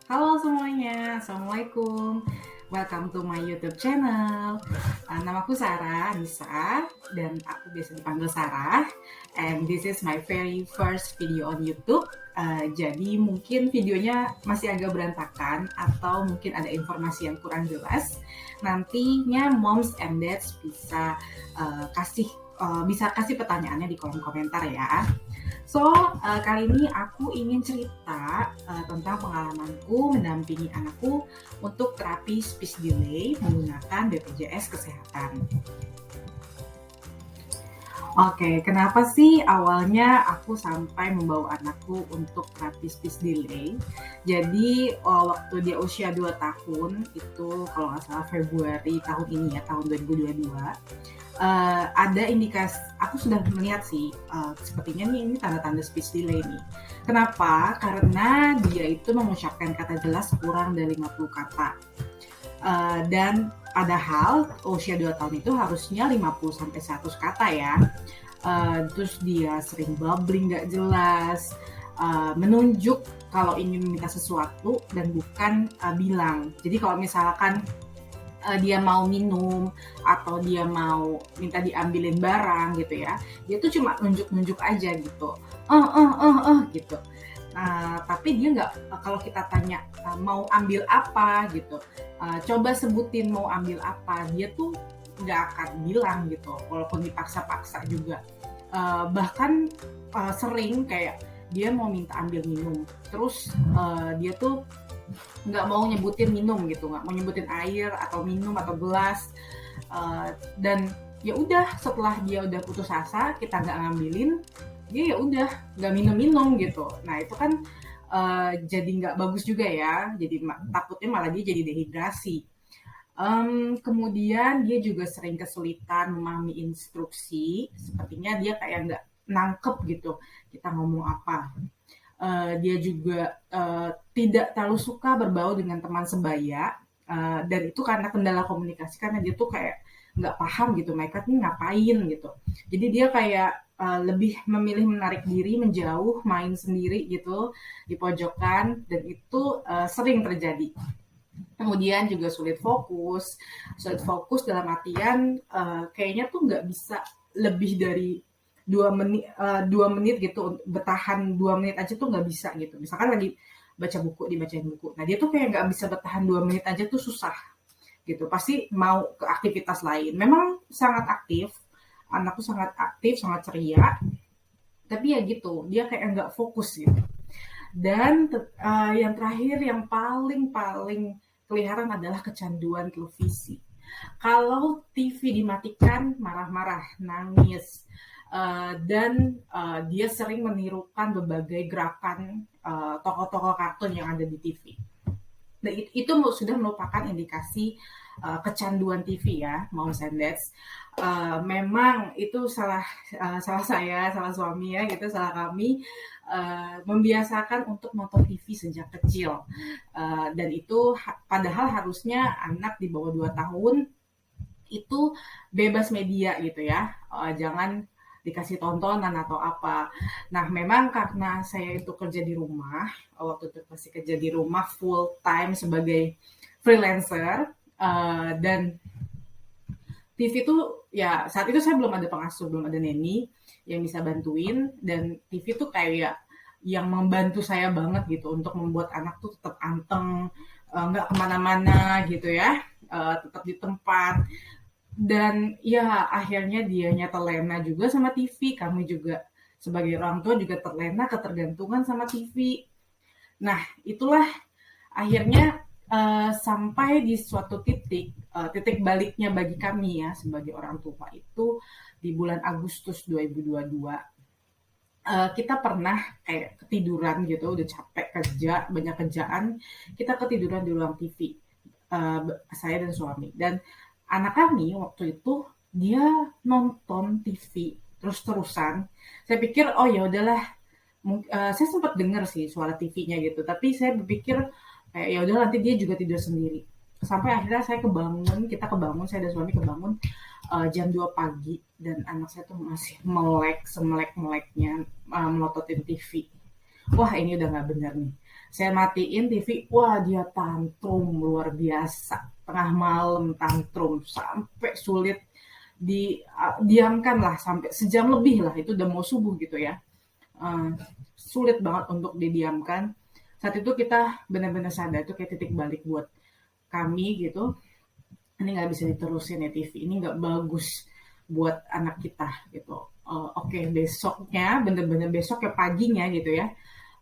Halo semuanya, Assalamualaikum. Welcome to my YouTube channel. Namaku Sarah Nisa dan aku biasa dipanggil Sarah. And this is my very first video on YouTube. Jadi mungkin videonya masih agak berantakan atau mungkin ada informasi yang kurang jelas. Nantinya moms and dads bisa kasih pertanyaannya di kolom komentar ya. So, kali ini aku ingin cerita tentang pengalamanku mendampingi anakku untuk terapi speech delay menggunakan BPJS Kesehatan. Oke, kenapa sih awalnya aku sampai membawa anakku untuk terapi speech delay? Jadi, waktu dia usia 2 tahun, itu kalau nggak salah Februari tahun ini ya, tahun 2022, ada indikasi, aku sudah melihat sih, sepertinya nih ini tanda-tanda speech delay nih. Kenapa? Karena dia itu mengucapkan kata jelas kurang dari 50 kata. Dan padahal usia 2 tahun itu harusnya 50-100 kata ya. Terus dia sering babbling gak jelas, menunjuk kalau ingin meminta sesuatu dan bukan bilang. Jadi kalau misalkan dia mau minum atau dia mau minta diambilin barang gitu ya, dia tuh cuma nunjuk-nunjuk aja gitu, gitu. Tapi dia nggak, kalau kita tanya mau ambil apa gitu, coba sebutin mau ambil apa, dia tuh nggak akan bilang gitu, walaupun dipaksa-paksa juga. Bahkan sering kayak dia mau minta ambil minum, terus dia tuh nggak mau nyebutin minum gitu, nggak mau nyebutin air atau minum atau gelas, dan ya udah setelah dia udah putus asa kita nggak ngambilin, dia ya udah nggak minum gitu. Nah itu kan jadi nggak bagus juga ya, jadi takutnya malah dia jadi dehidrasi. Kemudian dia juga sering kesulitan memahami instruksi, sepertinya dia kayak nggak nangkep gitu kita ngomong apa. Dia juga tidak terlalu suka berbaur dengan teman sebaya, dan itu karena kendala komunikasi, karena dia tuh kayak nggak paham gitu mereka nih ngapain gitu. Jadi dia kayak lebih memilih menarik diri, menjauh, main sendiri gitu di pojokan, dan itu sering terjadi. Kemudian juga sulit fokus dalam artian kayaknya tuh nggak bisa lebih dari 2 menit gitu, bertahan 2 menit aja tuh nggak bisa gitu. Misalkan lagi baca buku, dibacain buku, nah dia tuh kayak nggak bisa bertahan 2 menit aja tuh susah gitu, pasti mau ke aktivitas lain. Memang sangat aktif, anakku sangat aktif, sangat ceria, tapi ya gitu, dia kayak nggak fokus gitu. Dan yang terakhir, yang paling kelihatan adalah kecanduan televisi. Kalau TV dimatikan, marah-marah, nangis, dan dia sering menirukan berbagai gerakan tokoh-tokoh kartun yang ada di TV. Nah, itu sudah merupakan indikasi kecanduan TV ya, moms and dads. Memang itu salah saya, salah suami ya gitu, salah kami, membiasakan untuk nonton TV sejak kecil. Dan itu padahal harusnya anak di bawah 2 tahun itu bebas media gitu ya, jangan dikasih tontonan atau apa. Nah memang karena saya itu kerja di rumah, waktu itu masih kerja di rumah full time sebagai freelancer, dan TV tuh ya saat itu saya belum ada pengasuh, belum ada neni yang bisa bantuin, dan TV tuh kayak yang membantu saya banget gitu untuk membuat anak tuh tetap anteng, nggak kemana-mana gitu ya, tetap di tempat. Dan ya akhirnya dianya terlena juga sama TV, kami juga sebagai orang tua juga terlena ketergantungan sama TV. Nah itulah akhirnya sampai di suatu titik baliknya bagi kami ya sebagai orang tua itu di bulan Agustus 2022. Kita pernah kayak ketiduran gitu, udah capek kerja, banyak kerjaan, kita ketiduran di ruang TV, saya dan suami. Dan anak kami waktu itu dia nonton TV terus-terusan. Saya pikir oh ya udahlah, saya sempat dengar sih suara TV-nya gitu, tapi saya berpikir kayak ya udah nanti dia juga tidur sendiri. Sampai akhirnya kita kebangun, saya dan suami kebangun jam 2 pagi, dan anak saya tuh masih semelek-meleknya melototin TV. Wah ini udah nggak benar nih. Saya matiin TV, wah dia tantrum luar biasa. Tengah malam tantrum sampai sulit diamkan lah, sampai sejam lebih lah, itu udah mau subuh gitu ya. Eh, Sulit banget untuk didiamkan. Saat itu kita benar-benar sadar itu kayak titik balik buat kami gitu. Ini nggak bisa diterusin ya TV, ini nggak bagus buat anak kita gitu. Oke, besoknya bener-bener besok ya paginya gitu ya,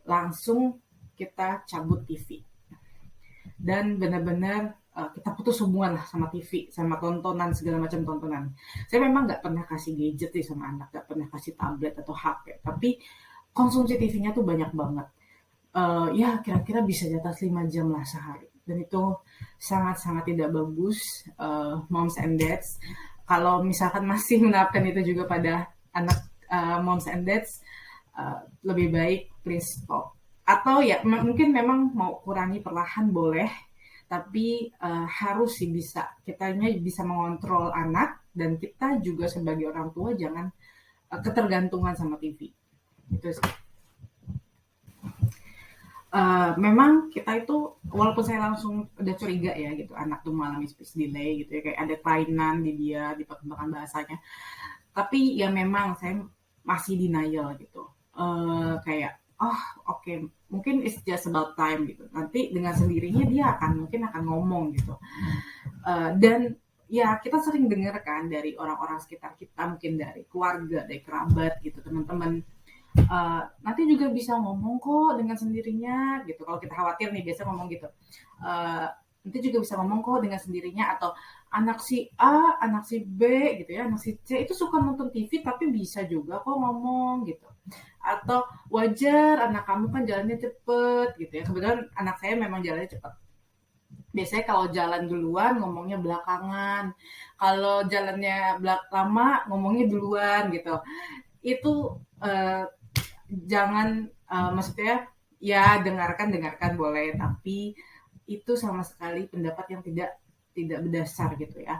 langsung kita cabut TV dan benar-benar kita putus hubungan lah sama TV, sama tontonan, segala macam tontonan. Saya memang nggak pernah kasih gadget sih sama anak, nggak pernah kasih tablet atau HP, tapi konsumsi TV-nya tuh banyak banget. Ya kira-kira bisa di atas 5 jam lah sehari. Dan itu sangat-sangat tidak bagus, moms and dads. Kalau misalkan masih menerapkan itu juga pada anak moms and dads, lebih baik please stop. Atau ya mungkin memang mau kurangi perlahan boleh, tapi harus sih bisa. Kitanya bisa mengontrol anak dan kita juga sebagai orang tua jangan ketergantungan sama TV. Itu sih. Memang kita itu walaupun saya langsung udah curiga ya gitu anak tuh mengalami speech delay gitu ya, kayak ada kelainan di dia di perkembangan bahasanya, tapi ya memang saya masih denial gitu. Kayak oh oke okay, mungkin it's just about time gitu, nanti dengan sendirinya dia mungkin akan ngomong gitu. Dan ya kita sering dengar kan dari orang-orang sekitar kita, mungkin dari keluarga, dari kerabat gitu, teman-teman, nanti juga bisa ngomong kok dengan sendirinya gitu. Kalau kita khawatir nih biasa ngomong gitu. Uh, Nanti juga bisa ngomong kok dengan sendirinya, atau anak si A, anak si B gitu ya, anak si C itu suka nonton TV tapi bisa juga kok ngomong gitu. Atau wajar anak kamu kan jalannya cepet gitu ya. Kebetulan anak saya memang jalannya cepet. Biasanya kalau jalan duluan ngomongnya belakangan. Kalau jalannya lama ngomongnya duluan gitu. Itu uh, jangan maksudnya ya dengarkan boleh, tapi itu sama sekali pendapat yang tidak berdasar gitu ya.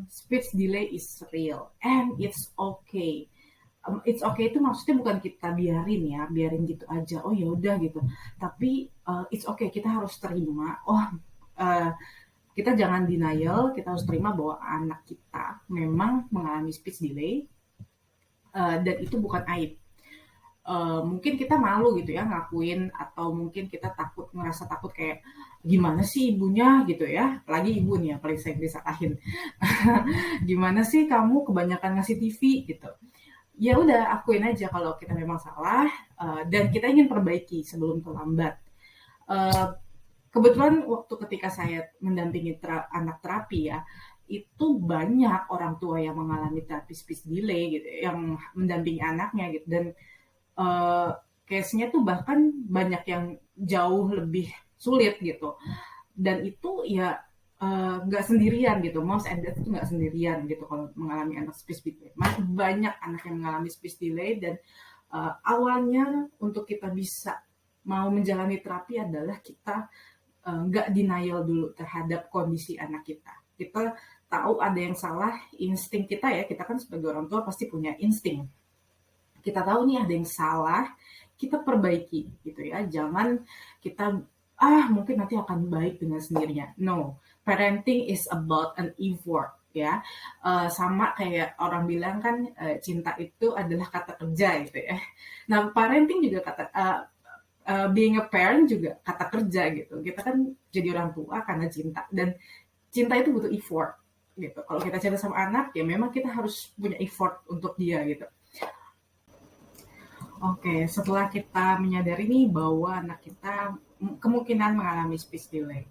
Speech delay is real and it's okay. It's okay itu maksudnya bukan kita biarin gitu aja, oh ya udah gitu, tapi it's okay, kita harus terima, uh, kita jangan denial, kita harus terima bahwa anak kita memang mengalami speech delay, dan itu bukan aib. Mungkin kita malu gitu ya ngakuin, atau mungkin kita ngerasa takut kayak gimana sih ibunya gitu ya, apalagi ibu nih yang paling sering disalahin. Gimana sih kamu kebanyakan ngasih TV gitu. Ya udah akuin aja kalau kita memang salah, dan kita ingin perbaiki sebelum terlambat. Uh, Kebetulan waktu ketika saya mendampingi anak terapi ya, itu banyak orang tua yang mengalami terapi speech delay gitu, yang mendampingi anaknya gitu, dan case-nya tuh bahkan banyak yang jauh lebih sulit gitu. Dan itu ya nggak sendirian gitu, moms and dad itu nggak sendirian gitu kalau mengalami anak speech delay. Banyak anak yang mengalami speech delay, dan awalnya untuk kita bisa mau menjalani terapi adalah kita nggak denial dulu terhadap kondisi anak kita. Kita tahu ada yang salah, insting kita ya, kita kan sebagai orang tua pasti punya insting. Kita tahu nih ada yang salah, kita perbaiki gitu ya. Jangan kita mungkin nanti akan baik dengan sendirinya. No, parenting is about an effort ya. Sama kayak orang bilang kan, cinta itu adalah kata kerja gitu ya. Nah, parenting juga being a parent juga kata kerja gitu. Kita kan jadi orang tua karena cinta, dan cinta itu butuh effort gitu. Kalau kita cinta sama anak ya memang kita harus punya effort untuk dia gitu. Oke, setelah kita menyadari nih bahwa anak kita kemungkinan mengalami speech delay,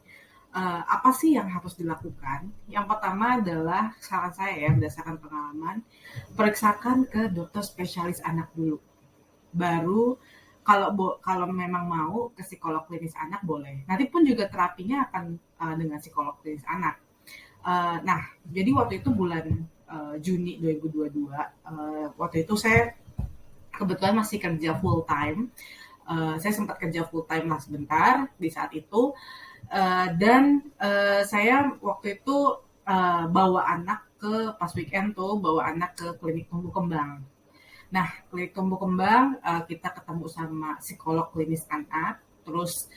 apa sih yang harus dilakukan? Yang pertama adalah saran saya ya, berdasarkan pengalaman, periksakan ke dokter spesialis anak dulu. Baru kalau memang mau ke psikolog klinis anak boleh. Nanti pun juga terapinya akan dengan psikolog klinis anak. Nah, jadi waktu itu bulan Juni 2022, waktu itu saya kebetulan masih kerja full time. Saya sempat kerja full time lah sebentar di saat itu, dan saya waktu itu bawa anak pas weekend tuh bawa anak ke klinik tumbuh kembang. Nah, klinik tumbuh kembang kita ketemu sama psikolog klinis anak. Terus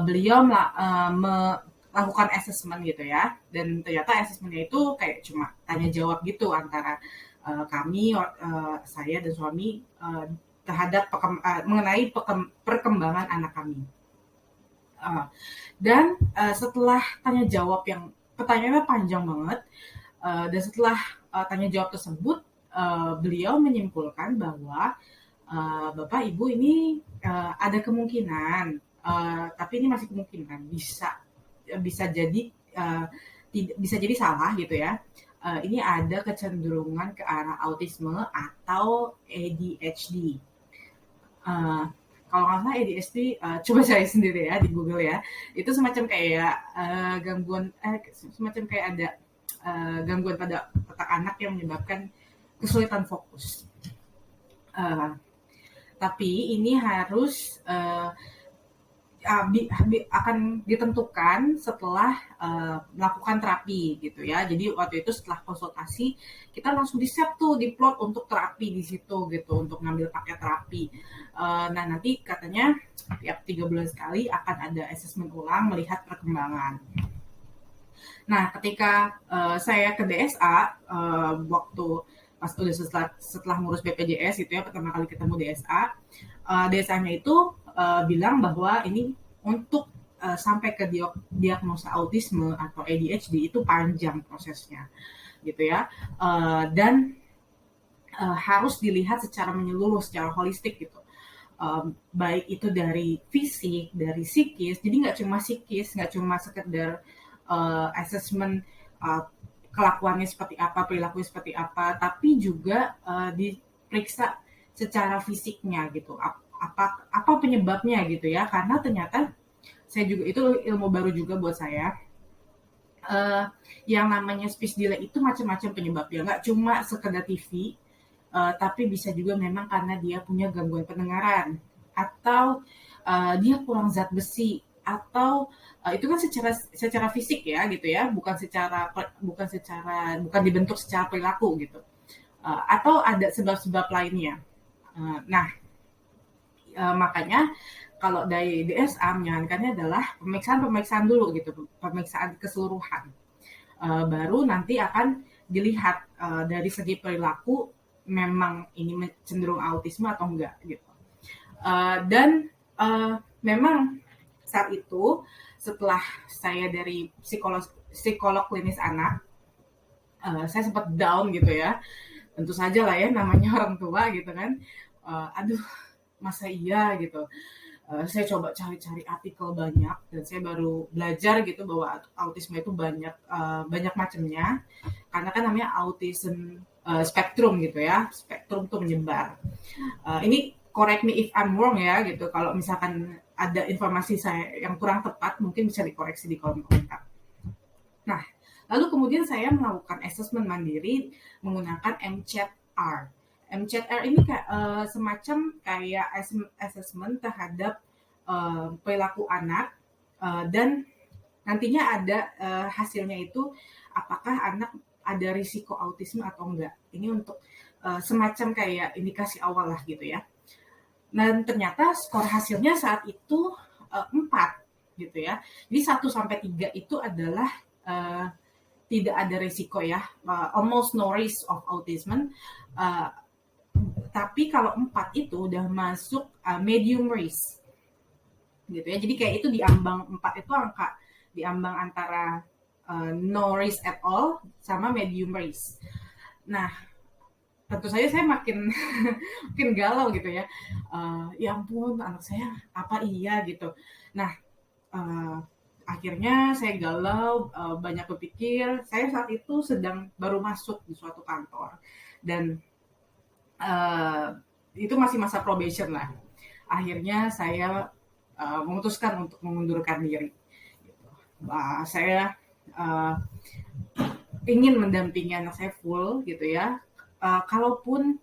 beliau melakukan assessment gitu ya, dan ternyata assessmentnya itu kayak cuma tanya jawab gitu antara kami, saya dan suami terhadap mengenai perkembangan anak kami. Dan setelah tanya jawab yang pertanyaannya panjang banget, dan setelah tanya jawab tersebut, beliau menyimpulkan bahwa Bapak Ibu ini ada kemungkinan, tapi ini masih kemungkinan bisa jadi bisa jadi salah gitu ya. Ini ada kecenderungan ke arah autisme atau ADHD. Kalau nggak salah ADHD, coba cari sendiri ya di Google ya. Itu semacam kayak semacam kayak ada gangguan pada otak anak yang menyebabkan kesulitan fokus. Tapi ini harus akan ditentukan setelah melakukan terapi gitu ya. Jadi waktu itu setelah konsultasi kita langsung di-set tuh diplot untuk terapi di situ gitu, untuk ngambil paket terapi. Nah nanti katanya tiap 3 bulan sekali akan ada assessment ulang melihat perkembangan. Nah ketika saya ke DSA waktu pas udah setelah ngurus BPJS gitu ya, pertama kali ketemu DSA, DSA-nya itu bilang bahwa ini untuk sampai ke diagnosa autisme atau ADHD itu panjang prosesnya gitu ya, dan harus dilihat secara menyeluruh, secara holistik gitu, baik itu dari fisik, dari psikis. Jadi nggak cuma psikis, nggak cuma sekedar assessment kelakuannya seperti apa, perilakunya seperti apa, tapi juga diperiksa secara fisiknya gitu, apa penyebabnya gitu ya, karena ternyata saya juga itu ilmu baru juga buat saya. Yang namanya speech delay itu macam-macam penyebabnya, nggak cuma sekedar TV, tapi bisa juga memang karena dia punya gangguan pendengaran, atau dia kurang zat besi, atau itu kan secara fisik ya gitu ya, bukan dibentuk secara perilaku gitu, atau ada sebab-sebab lainnya. Nah makanya kalau dari DSA menyarankannya adalah pemeriksaan dulu gitu, pemeriksaan keseluruhan, baru nanti akan dilihat dari segi perilaku memang ini cenderung autisme atau enggak gitu. Dan memang saat itu setelah saya dari psikolog klinis anak, saya sempat down gitu ya. Tentu saja lah ya, namanya orang tua gitu kan. Aduh, masa iya gitu. Saya coba cari-cari artikel banyak, dan saya baru belajar gitu bahwa autisme itu banyak macamnya, karena kan namanya autism spektrum gitu ya, spektrum tuh menyebar. Ini correct me if I'm wrong ya gitu, kalau misalkan ada informasi saya yang kurang tepat mungkin bisa dikoreksi di kolom komentar. Nah lalu kemudian saya melakukan assessment mandiri menggunakan MCHR. MCHR ini semacam kayak assessment terhadap perilaku anak, dan nantinya ada hasilnya itu apakah anak ada risiko autisme atau enggak. Ini untuk semacam kayak indikasi awal lah gitu ya. Dan ternyata skor hasilnya saat itu 4 gitu ya. Jadi 1 sampai 3 itu adalah tidak ada risiko ya, almost no risk of autism. Tapi kalau 4 itu udah masuk medium risk gitu ya. Jadi kayak itu di ambang 4 itu angka di ambang antara no risk at all sama medium risk. Nah tentu saja saya makin galau gitu ya. Ya ampun, anak saya apa iya gitu. Nah akhirnya saya galau, banyak berpikir. Saya saat itu sedang baru masuk di suatu kantor, dan itu masih masa probation lah. Akhirnya saya memutuskan untuk mengundurkan diri. Saya ingin mendampingi anak saya full gitu ya. Kalaupun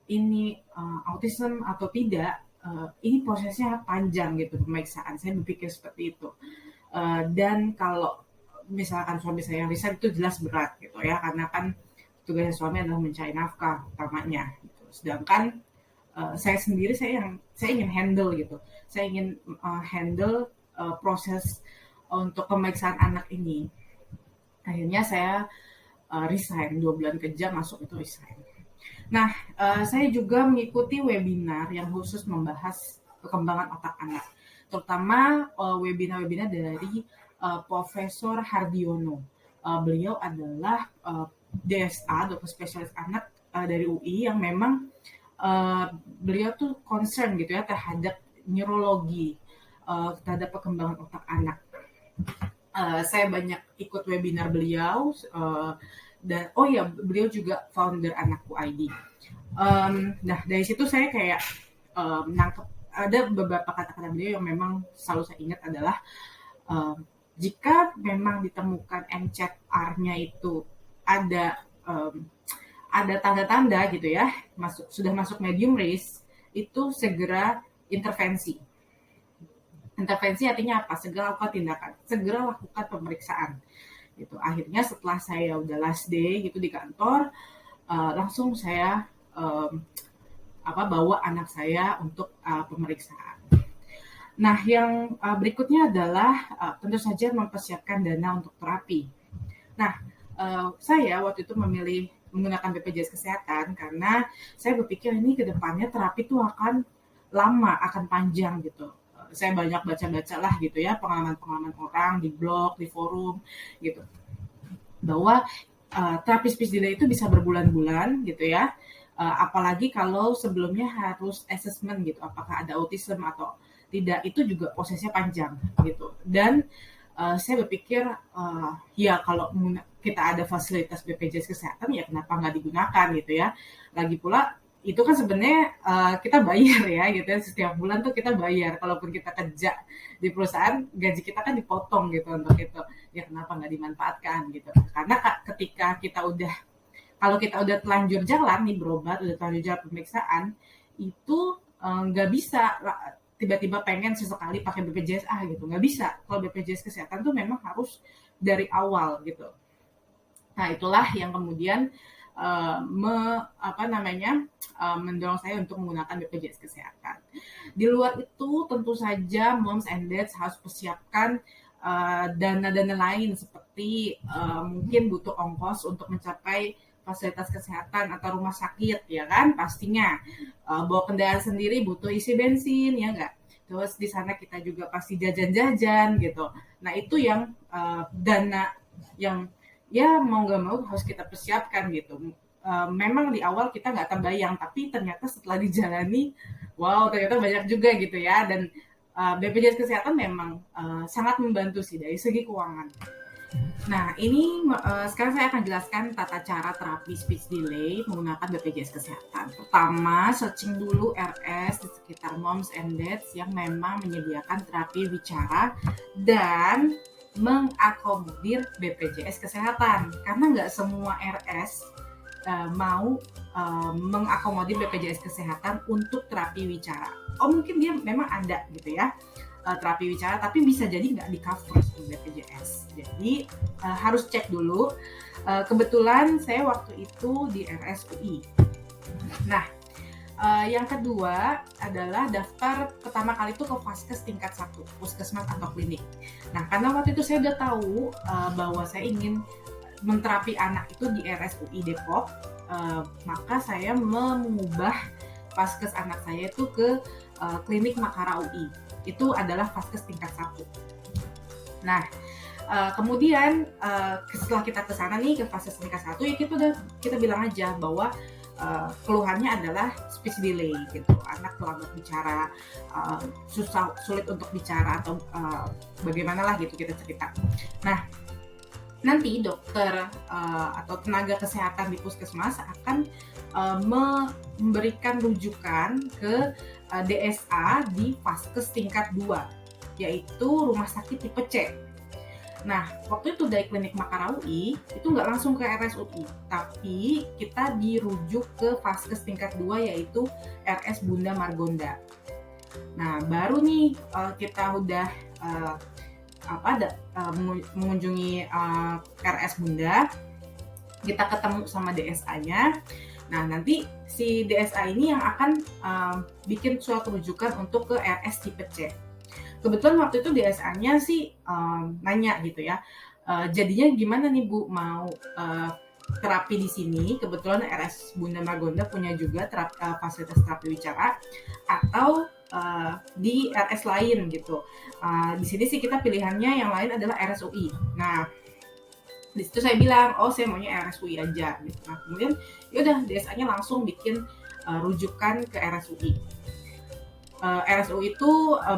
ini autism atau tidak, ini prosesnya panjang gitu pemeriksaan. Saya berpikir seperti itu. Dan kalau misalkan suami saya resign itu jelas berat gitu ya, karena kan tugasnya suami adalah mencari nafkah utamanya gitu. Sedangkan saya ingin handle gitu. Saya ingin handle proses untuk pemeriksaan anak ini. Akhirnya saya resign, 2 bulan kerja masuk itu resign. Nah, saya juga mengikuti webinar yang khusus membahas perkembangan otak anak, terutama webinar-webinar dari Profesor Hardiono. Beliau adalah DSA, dokter spesialis anak dari UI, yang memang beliau tuh concern gitu ya terhadap neurologi, terhadap perkembangan otak anak. Saya banyak ikut webinar beliau, dan beliau juga founder Anakku ID. Nah, dari situ saya kayak nangkep ada beberapa kata-kata beliau yang memang selalu saya ingat adalah jika memang ditemukan MCR-nya itu ada tanda-tanda gitu ya, sudah masuk medium risk, itu segera intervensi. Intervensi artinya apa? Segera lakukan tindakan, segera lakukan pemeriksaan. Gitu. Akhirnya setelah saya udah last day gitu di kantor, langsung saya bawa anak saya untuk pemeriksaan. Nah, yang berikutnya adalah tentu saja mempersiapkan dana untuk terapi. Nah, saya waktu itu memilih menggunakan BPJS Kesehatan karena saya berpikir ini ke depannya terapi itu akan lama, akan panjang gitu. Saya banyak baca-baca lah gitu ya, pengalaman-pengalaman orang di blog, di forum gitu, bahwa terapi speech delay itu bisa berbulan-bulan gitu ya, apalagi kalau sebelumnya harus assessment gitu, apakah ada autism atau tidak, itu juga prosesnya panjang gitu. Dan saya berpikir ya kalau kita ada fasilitas BPJS Kesehatan ya kenapa nggak digunakan gitu ya. Lagi pula itu kan sebenarnya kita bayar ya gitu ya, setiap bulan tuh kita bayar, kalaupun kita kerja di perusahaan gaji kita kan dipotong gitu untuk itu, ya kenapa nggak dimanfaatkan gitu. Karena ketika kalau kita udah telanjur jalan nih berobat, udah telanjur jalan pemeriksaan, itu nggak bisa tiba-tiba pengen sesekali pakai BPJS gitu, nggak bisa. Kalau BPJS Kesehatan tuh memang harus dari awal gitu. Nah, itulah yang kemudian mendorong saya untuk menggunakan BPJS Kesehatan. Di luar itu tentu saja moms and dads harus persiapkan dana-dana lain seperti mungkin butuh ongkos untuk mencapai fasilitas kesehatan atau rumah sakit, ya kan, pastinya bawa kendaraan sendiri butuh isi bensin, ya enggak. Terus di sana kita juga pasti jajan-jajan gitu. Nah, itu yang dana yang ya mau nggak mau harus kita persiapkan gitu. Memang di awal kita nggak terbayang, tapi ternyata setelah dijalani, wow, ternyata banyak juga gitu ya. Dan BPJS Kesehatan memang sangat membantu sih dari segi keuangan. Nah, ini sekarang saya akan jelaskan tata cara terapi speech delay menggunakan BPJS Kesehatan. Pertama, searching dulu RS di sekitar moms and dads yang memang menyediakan terapi bicara dan mengakomodir BPJS Kesehatan, karena nggak semua RS mau mengakomodir BPJS Kesehatan untuk terapi wicara. Mungkin dia memang ada gitu ya terapi wicara, tapi bisa jadi nggak di cover di BPJS. Jadi harus cek dulu. Kebetulan saya waktu itu di RSUI. Nah, yang kedua adalah daftar pertama kali itu ke Vaskes tingkat 1, puskesmas atau klinik. Nah, karena waktu itu saya udah tahu bahwa saya ingin menterapi anak itu di RSUI Depok, maka saya mengubah Vaskes anak saya itu ke klinik Makara UI. Itu adalah Vaskes tingkat 1. Nah, kemudian setelah kita ke sana nih ke Vaskes tingkat 1, ya kita bilang aja bahwa keluhannya adalah speech delay gitu, anak terlambat bicara, sulit untuk bicara atau bagaimana lah gitu kita cerita. Nah, nanti dokter atau tenaga kesehatan di puskesmas akan memberikan rujukan ke DSA di Vaskes tingkat 2, yaitu rumah sakit tipe C. Nah, waktu itu dari klinik Makara UI itu nggak langsung ke RSUI, tapi kita dirujuk ke Vaskes tingkat 2 yaitu RS Bunda Margonda. Nah, baru nih kita udah mengunjungi RS Bunda, kita ketemu sama DSA-nya. Nah, nanti si DSA ini yang akan bikin suatu rujukan untuk ke RS tipe C. Kebetulan waktu itu DSA-nya sih nanya gitu ya, jadinya gimana nih Bu, mau terapi di sini, kebetulan RS Bunda Margonda punya juga fasilitas terapi wicara, atau di RS lain gitu. Di sini sih kita pilihannya yang lain adalah RSUI. Nah, di situ saya bilang, oh saya maunya RSUI aja gitu. Nah, kemudian yaudah DSA-nya langsung bikin rujukan ke RSUI. RSUI itu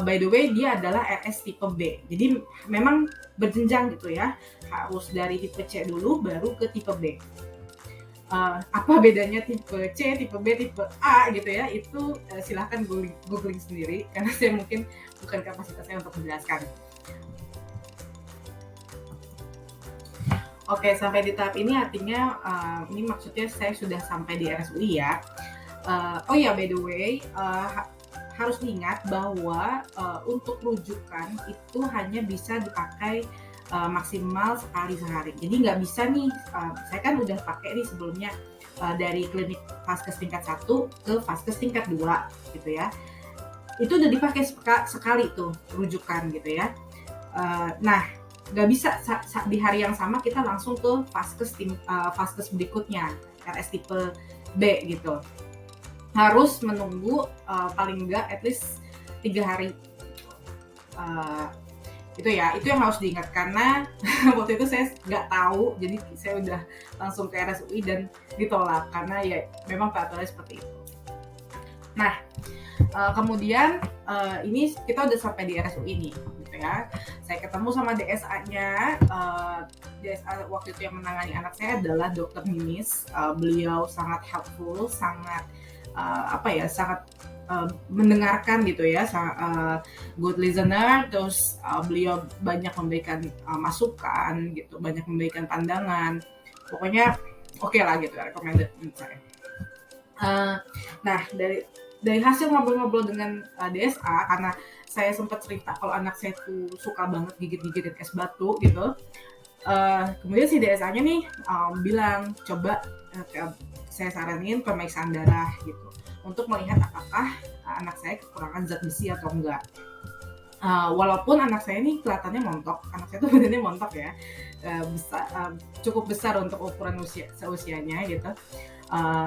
by the way dia adalah RS tipe B. Jadi memang berjenjang gitu ya. Harus dari tipe C dulu baru ke tipe B. Apa bedanya tipe C, tipe B, tipe A gitu ya, itu silahkan googling sendiri karena saya mungkin bukan kapasitas saya untuk menjelaskan. Oke, sampai di tahap ini artinya ini maksudnya saya sudah sampai di RSUI ya. Oh ya, by the way, harus diingat bahwa untuk rujukan itu hanya bisa dipakai maksimal sekali sehari. Jadi nggak bisa nih, saya kan udah pakai nih sebelumnya dari klinik Vaskes tingkat 1 ke Vaskes tingkat 2 gitu ya. Itu udah dipakai sekali tuh rujukan gitu ya. Nah, nggak bisa di hari yang sama kita langsung ke Vaskes berikutnya, RS tipe B gitu. Harus menunggu paling enggak at least 3 hari. Itu ya, itu yang harus diingat karena waktu itu saya nggak tahu, jadi saya udah langsung ke RSUI dan ditolak karena ya memang peraturannya seperti itu. Nah, kemudian ini kita udah sampai di RSUI nih gitu ya. Saya ketemu sama DSA-nya. DSA waktu itu yang menangani anak saya adalah Dr. Ninis. Beliau sangat helpful, sangat sangat mendengarkan gitu ya, good listener. Terus beliau banyak memberikan masukan gitu, banyak memberikan pandangan. Pokoknya oke lah gitu, recommended menurut saya. Nah, dari hasil ngobrol-ngobrol dengan DSA, karena saya sempat cerita kalau anak saya tuh suka banget gigit-gigitin es batu gitu. Kemudian si DSA-nya nih bilang coba saya saranin pemeriksaan darah gitu untuk melihat apakah anak saya kekurangan zat besi atau enggak. Walaupun anak saya ini kelihatannya montok, anak saya tuh badannya montok ya, cukup besar untuk ukuran seusianya gitu.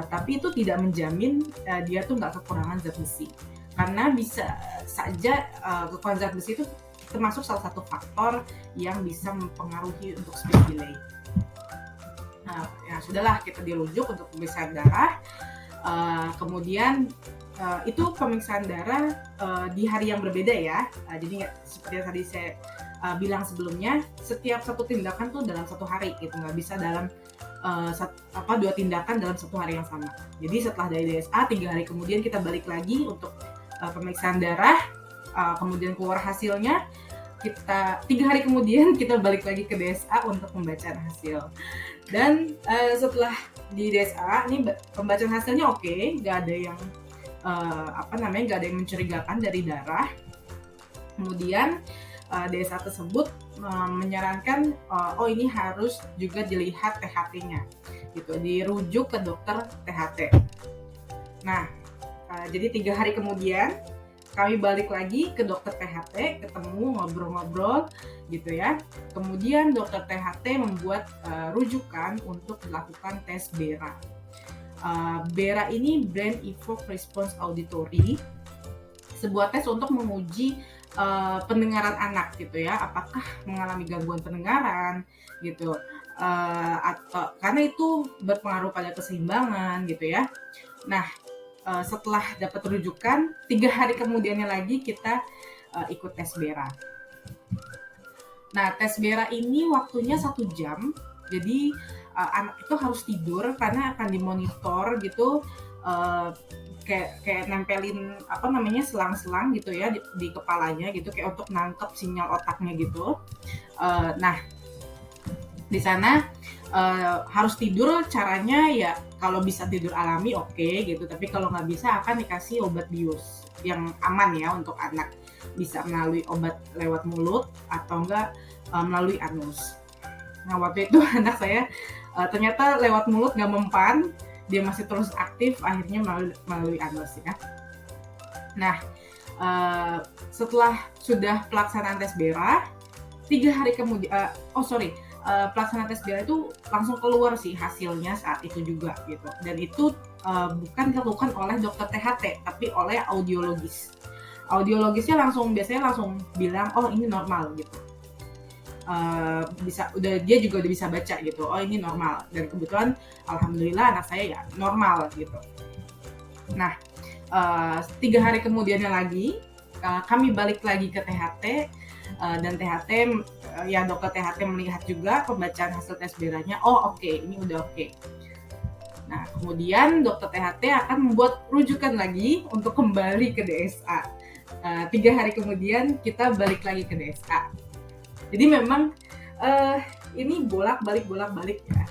Tapi itu tidak menjamin dia tuh nggak kekurangan zat besi, karena bisa saja kekurangan zat besi itu termasuk salah satu faktor yang bisa mempengaruhi untuk speech delay. Ya sudahlah, kita dirujuk untuk pemeriksaan darah. Kemudian itu pemeriksaan darah di hari yang berbeda ya. Jadi seperti yang tadi saya bilang sebelumnya, setiap satu tindakan tuh dalam satu hari gitu, nggak bisa dalam 2 tindakan dalam satu hari yang sama. Jadi setelah dari DSA 3 hari kemudian kita balik lagi untuk pemeriksaan darah, kemudian keluar hasilnya, kita 3 hari kemudian kita balik lagi ke DSA untuk pembacaan hasil. Dan setelah di DSA ini pembacaan hasilnya oke, nggak ada yang nggak ada yang mencurigakan dari darah. Kemudian DSA tersebut menyarankan oh ini harus juga dilihat THT-nya gitu, dirujuk ke dokter THT. Nah, jadi 3 hari kemudian kami balik lagi ke dokter THT, ketemu, ngobrol-ngobrol gitu ya. Kemudian dokter THT membuat rujukan untuk dilakukan tes BERA. BERA ini Brain Evoked Response Auditory, sebuah tes untuk menguji pendengaran anak gitu ya, apakah mengalami gangguan pendengaran gitu, atau karena itu berpengaruh pada keseimbangan gitu ya. Nah, setelah dapat rujukan 3 hari kemudiannya lagi kita ikut tes BERA. Nah, tes BERA ini waktunya 1 jam, jadi anak itu harus tidur karena akan dimonitor gitu, kayak nempelin selang-selang gitu ya di kepalanya gitu, kayak untuk nangkep sinyal otaknya gitu. Nah, di sana harus tidur, caranya ya kalau bisa tidur alami oke gitu, tapi kalau nggak bisa akan dikasih obat bius yang aman ya untuk anak, bisa melalui obat lewat mulut atau enggak melalui anus. Nah, waktu itu anak saya Ternyata lewat mulut nggak mempan, dia masih terus aktif, akhirnya melalui anus ya. Nah, setelah sudah pelaksanaan tes BERA, 3 hari kemudian, pelaksanaan tes BERA itu langsung keluar sih hasilnya saat itu juga gitu. Dan itu bukan dilakukan oleh dokter THT, tapi oleh audiologis. Audiologisnya biasanya langsung bilang, oh ini normal gitu. Dia juga udah bisa baca gitu, oh ini normal. Dan kebetulan alhamdulillah anak saya ya normal gitu. Nah, 3 hari kemudiannya lagi kami balik lagi ke THT, dan THT ya dokter THT melihat juga pembacaan hasil tes BERA-nya, oh oke, ini udah oke. Nah, kemudian dokter THT akan membuat rujukan lagi untuk kembali ke DSA. 3 hari kemudian kita balik lagi ke DSA. Jadi memang ini bolak-balik ya.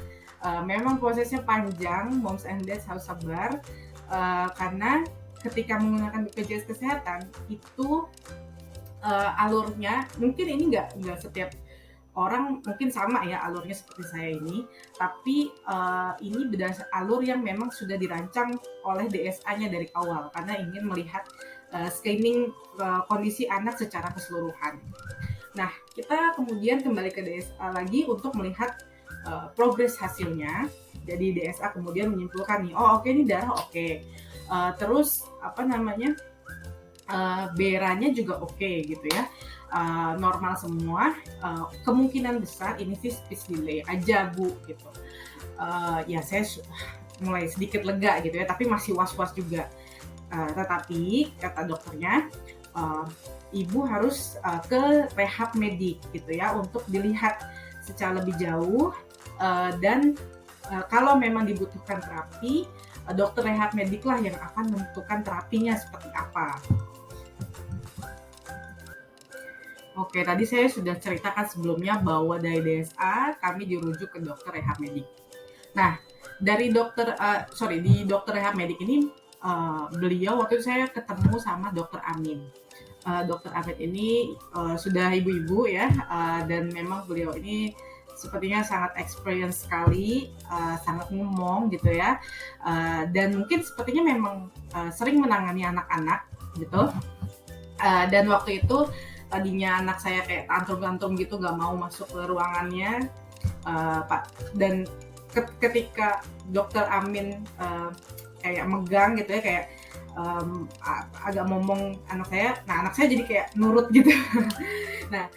Memang prosesnya panjang, moms and dads harus sabar, karena ketika menggunakan BPJS Kesehatan itu alurnya mungkin ini nggak setiap orang mungkin sama ya alurnya seperti saya ini, tapi ini berdasar alur yang memang sudah dirancang oleh DSA-nya dari awal karena ingin melihat screening kondisi anak secara keseluruhan. Nah, kita kemudian kembali ke DSA lagi untuk melihat progres hasilnya. Jadi DSA kemudian menyimpulkan nih, oh oke, ini darah oke. Terus BERA-nya juga oke gitu ya, normal semua. Kemungkinan besar ini sih speech delay aja Bu gitu. Ya saya mulai sedikit lega gitu ya, tapi masih was-was juga. Tetapi kata dokternya, ibu harus ke rehab medik gitu ya untuk dilihat secara lebih jauh, dan kalau memang dibutuhkan terapi, dokter rehab medik lah yang akan menentukan terapinya seperti apa. Oke, tadi saya sudah ceritakan sebelumnya bahwa dari DSA kami dirujuk ke dokter rehab medik. Nah, di dokter rehab medik ini beliau waktu itu saya ketemu sama dokter Amin. Dokter Amin ini sudah ibu-ibu ya, dan memang beliau ini sepertinya sangat experience sekali, sangat ngomong gitu ya, dan mungkin sepertinya memang sering menangani anak-anak gitu. Dan waktu itu tadinya anak saya kayak tantrum gitu, nggak mau masuk ke ruangannya, Pak. Dan ketika dokter Amin kayak megang gitu ya, kayak agak ngomong anak saya, nah anak saya jadi kayak nurut gitu. Nah,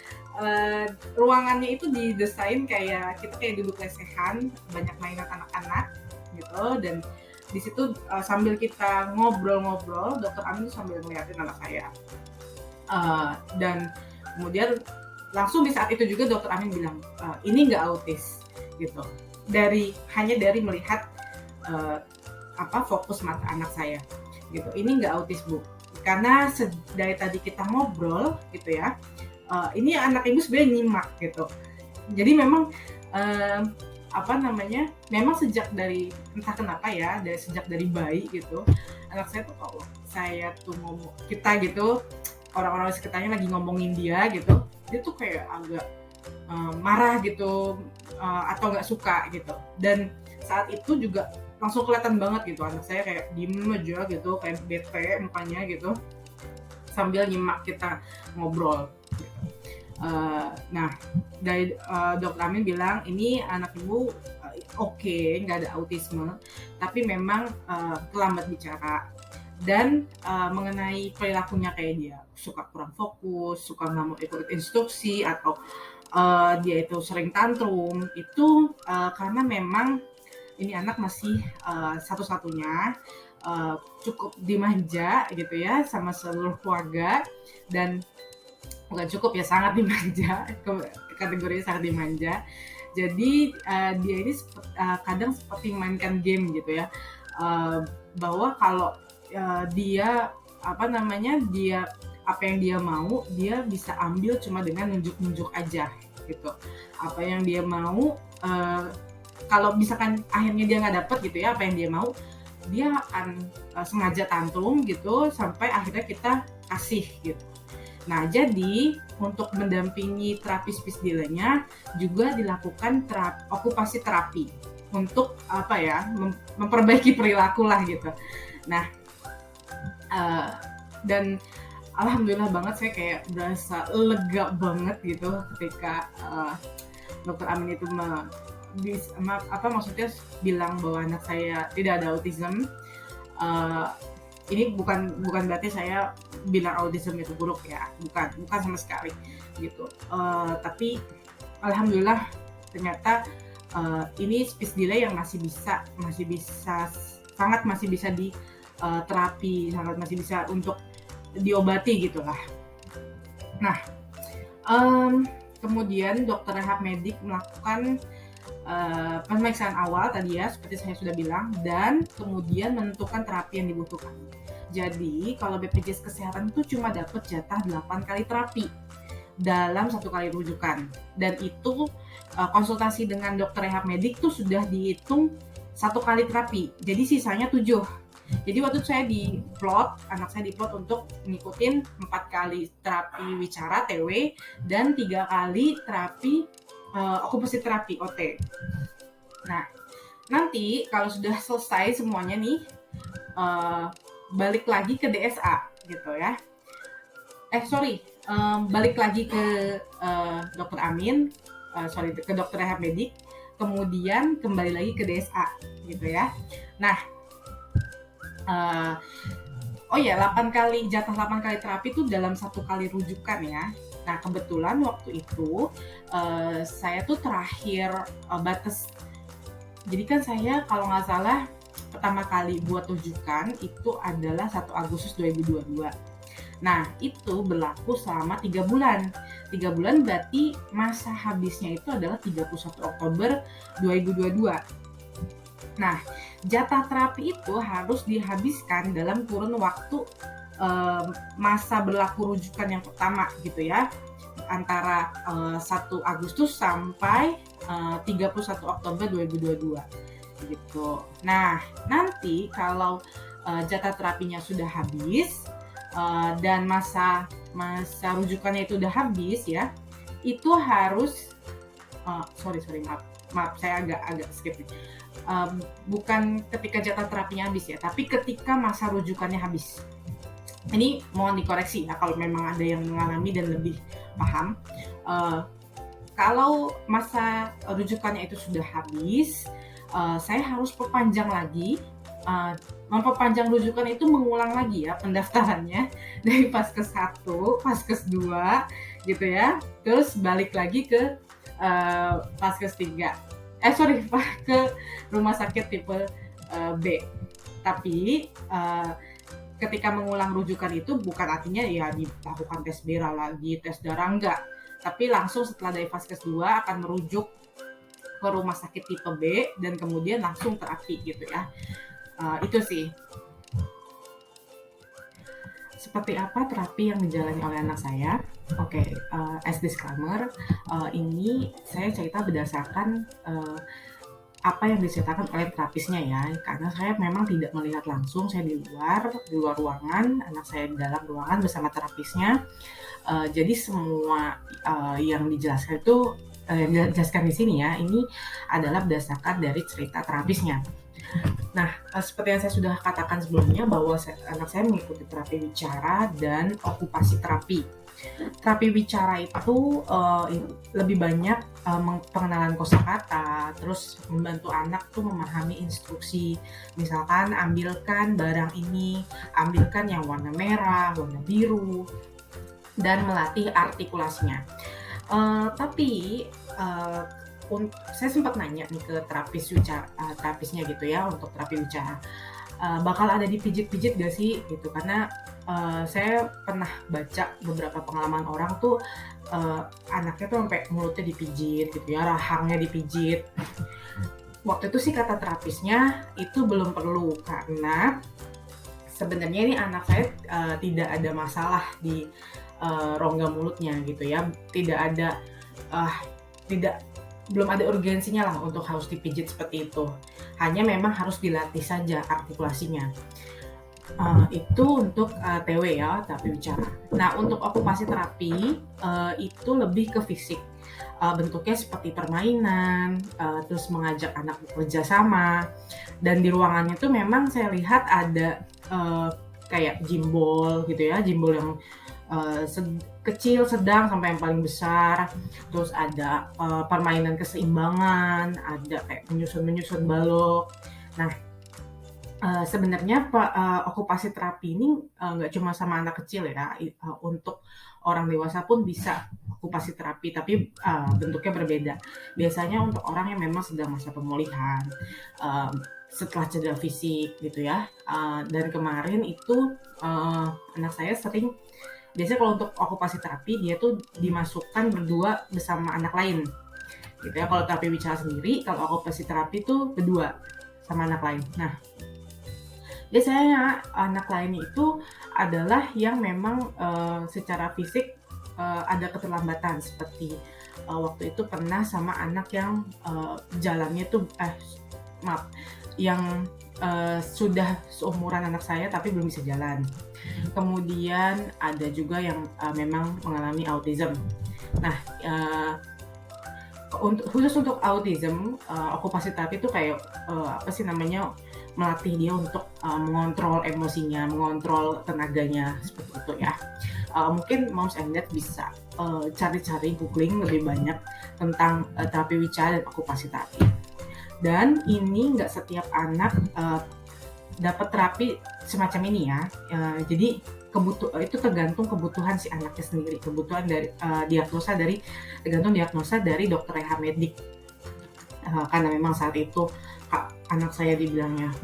ruangannya itu didesain kayak kita kayak duduk lesehan, banyak mainan anak-anak gitu, dan di situ sambil kita ngobrol-ngobrol, dokter Amin sambil ngeliatin anak saya. Dan kemudian langsung di saat itu juga dokter Amin bilang, ini nggak autis gitu. Hanya dari melihat fokus mata anak saya gitu, ini nggak autis Bu, karena dari tadi kita ngobrol gitu ya, ini anak ibu sebenarnya nyimak gitu. Jadi memang memang sejak dari entah kenapa ya, sejak dari bayi gitu, anak saya tuh kalau saya tuh ngomong kita gitu, orang-orang sekitarnya lagi ngomongin dia gitu, dia tuh kayak agak marah gitu, atau nggak suka gitu. Dan saat itu juga langsung kelihatan banget gitu, anak saya kayak diem aja gitu, kayak bete mukanya gitu, sambil nyimak kita ngobrol gitu. Nah, dari dokter Amin bilang ini anak ibu oke, nggak ada autisme, tapi memang terlambat bicara. Dan mengenai perilakunya kayak dia suka kurang fokus, suka nggak mau ikut instruksi, atau dia itu sering tantrum, itu karena memang ini anak masih satu-satunya, cukup dimanja gitu ya sama seluruh keluarga, dan bukan cukup ya, sangat dimanja, kategorinya sangat dimanja. Jadi dia ini kadang seperti mainkan game gitu ya, bahwa kalau dia apa yang dia mau, dia bisa ambil cuma dengan nunjuk-nunjuk aja gitu. Apa yang dia mau, kalau misalkan akhirnya dia nggak dapet gitu ya apa yang dia mau, dia akan sengaja tantrum gitu sampai akhirnya kita kasih gitu. Nah, jadi untuk mendampingi terapi speech delay-nya juga dilakukan okupasi terapi untuk apa ya, memperbaiki perilaku lah gitu. Nah, dan alhamdulillah banget saya kayak berasa lega banget gitu ketika dokter Amin itu maksudnya bilang bahwa anak saya tidak ada autism. Ini bukan berarti saya bilang autism itu buruk ya, bukan sama sekali gitu. Tapi alhamdulillah ternyata ini speech delay yang masih bisa di terapi, sangat masih bisa untuk diobati gitulah. Nah, kemudian dokter rehab medik melakukan pemeriksaan awal tadi ya, seperti saya sudah bilang, dan kemudian menentukan terapi yang dibutuhkan. Jadi kalau BPJS Kesehatan itu cuma dapat jatah 8 kali terapi dalam 1 kali rujukan, dan itu konsultasi dengan dokter rehab medik tuh sudah dihitung 1 kali terapi, jadi sisanya 7. Jadi waktu saya anak saya diplot untuk ngikutin 4 kali terapi wicara TW dan 3 kali terapi okupasi terapi OT. Nah, nanti kalau sudah selesai semuanya nih, balik lagi ke DSA gitu ya. Balik lagi ke dokter Amin, ke dokter rehab medik, kemudian kembali lagi ke DSA gitu ya. Nah, 8 kali terapi itu dalam 1 kali rujukan ya. Nah, kebetulan waktu itu saya tuh terakhir batas. Jadi kan saya kalau nggak salah pertama kali buat rujukan itu adalah 1 Agustus 2022. Nah, itu berlaku selama 3 bulan. 3 bulan berarti masa habisnya itu adalah 31 Oktober 2022. Nah, jatah terapi itu harus dihabiskan dalam kurun waktu masa berlaku rujukan yang pertama gitu ya, antara 1 Agustus sampai 31 Oktober 2022 gitu. Nah, nanti kalau jatah terapinya sudah habis dan masa rujukannya itu udah habis ya, itu harus maaf saya agak skip nih. Bukan ketika jatah terapinya habis ya, tapi ketika masa rujukannya habis. Ini mohon dikoreksi ya kalau memang ada yang mengalami dan lebih paham. Kalau masa rujukannya itu sudah habis, saya harus perpanjang lagi. Memperpanjang rujukan itu mengulang lagi ya pendaftarannya dari Vaskes 1, Vaskes 2 gitu ya. Terus balik lagi ke Vaskes 3. Ke rumah sakit tipe B. Tapi ketika mengulang rujukan itu bukan artinya ya dilakukan tes BERA lagi, tes darah, enggak. Tapi langsung setelah dari Vaskes 2 akan merujuk ke rumah sakit tipe B dan kemudian langsung terapi gitu ya. Itu sih. Seperti apa terapi yang dijalani oleh anak saya? Oke, as disclaimer, ini saya cerita berdasarkan apa yang diceritakan oleh terapisnya ya, karena saya memang tidak melihat langsung, saya di luar ruangan, anak saya di dalam ruangan bersama terapisnya. Jadi semua yang dijelaskan di sini ya, ini adalah berdasarkan dari cerita terapisnya. Nah, seperti yang saya sudah katakan sebelumnya bahwa anak saya mengikuti terapi bicara dan okupasi terapi. Terapi bicara itu lebih banyak pengenalan kosakata, terus membantu anak tuh memahami instruksi. Misalkan ambilkan barang ini, ambilkan yang warna merah, warna biru, dan melatih artikulasinya. Tapi saya sempat nanya nih ke terapisnya gitu ya untuk terapi bicara. Bakal ada dipijit-pijit gak sih gitu, karena saya pernah baca beberapa pengalaman orang tuh anaknya tuh sampai mulutnya dipijit gitu ya, rahangnya dipijit. Waktu itu sih kata terapisnya itu belum perlu, karena sebenarnya ini anak saya tidak ada masalah di rongga mulutnya gitu ya, belum ada urgensinya lah untuk harus dipijit seperti itu. Hanya memang harus dilatih saja artikulasinya. Itu untuk TW ya, terapi bicara. Nah, untuk okupasi terapi itu lebih ke fisik. bentuknya seperti permainan, terus mengajak anak bekerja sama, dan di ruangannya tuh memang saya lihat ada kayak gimbal gitu ya, gimbal yang kecil, sedang, sampai yang paling besar. Terus ada permainan keseimbangan, ada kayak menyusun balok. Nah, sebenarnya okupasi terapi ini nggak cuma sama anak kecil ya, untuk orang dewasa pun bisa okupasi terapi, tapi bentuknya berbeda. Biasanya untuk orang yang memang sedang masa pemulihan, setelah cedera fisik gitu ya. Dan kemarin itu anak saya sering, biasanya kalau untuk okupasi terapi dia tuh dimasukkan berdua bersama anak lain gitu ya. Kalau terapi bicara sendiri, kalau okupasi terapi tuh berdua sama anak lain. Nah, biasanya anak lain itu adalah yang memang secara fisik ada keterlambatan, seperti waktu itu pernah sama anak yang jalannya tuh maaf, yang sudah seumuran anak saya tapi belum bisa jalan. Kemudian ada juga yang memang mengalami autism. Nah, khusus untuk autism, okupasi terapi itu kayak apa sih namanya, melatih dia untuk mengontrol emosinya, mengontrol tenaganya, seperti itu ya. Mungkin moms and dad bisa cari-cari, googling lebih banyak tentang terapi wicara dan okupasi terapi. Dan ini nggak setiap anak dapat terapi semacam ini ya. Jadi itu tergantung kebutuhan si anaknya sendiri, kebutuhan dari tergantung diagnosa dari dokter rehab medik. Karena memang saat itu anak saya dibilangnya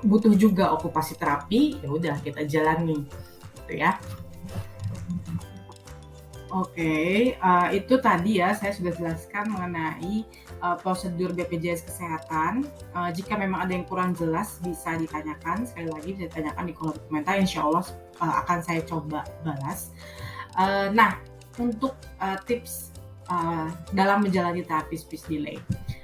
butuh juga okupasi terapi, ya udah kita jalani gitu ya. Oke, itu tadi ya saya sudah jelaskan mengenai prosedur BPJS Kesehatan. Jika memang ada yang kurang jelas bisa ditanyakan, sekali lagi bisa ditanyakan di kolom komentar, insya Allah akan saya coba balas. Nah, untuk tips dalam menjalani terapi speech delay.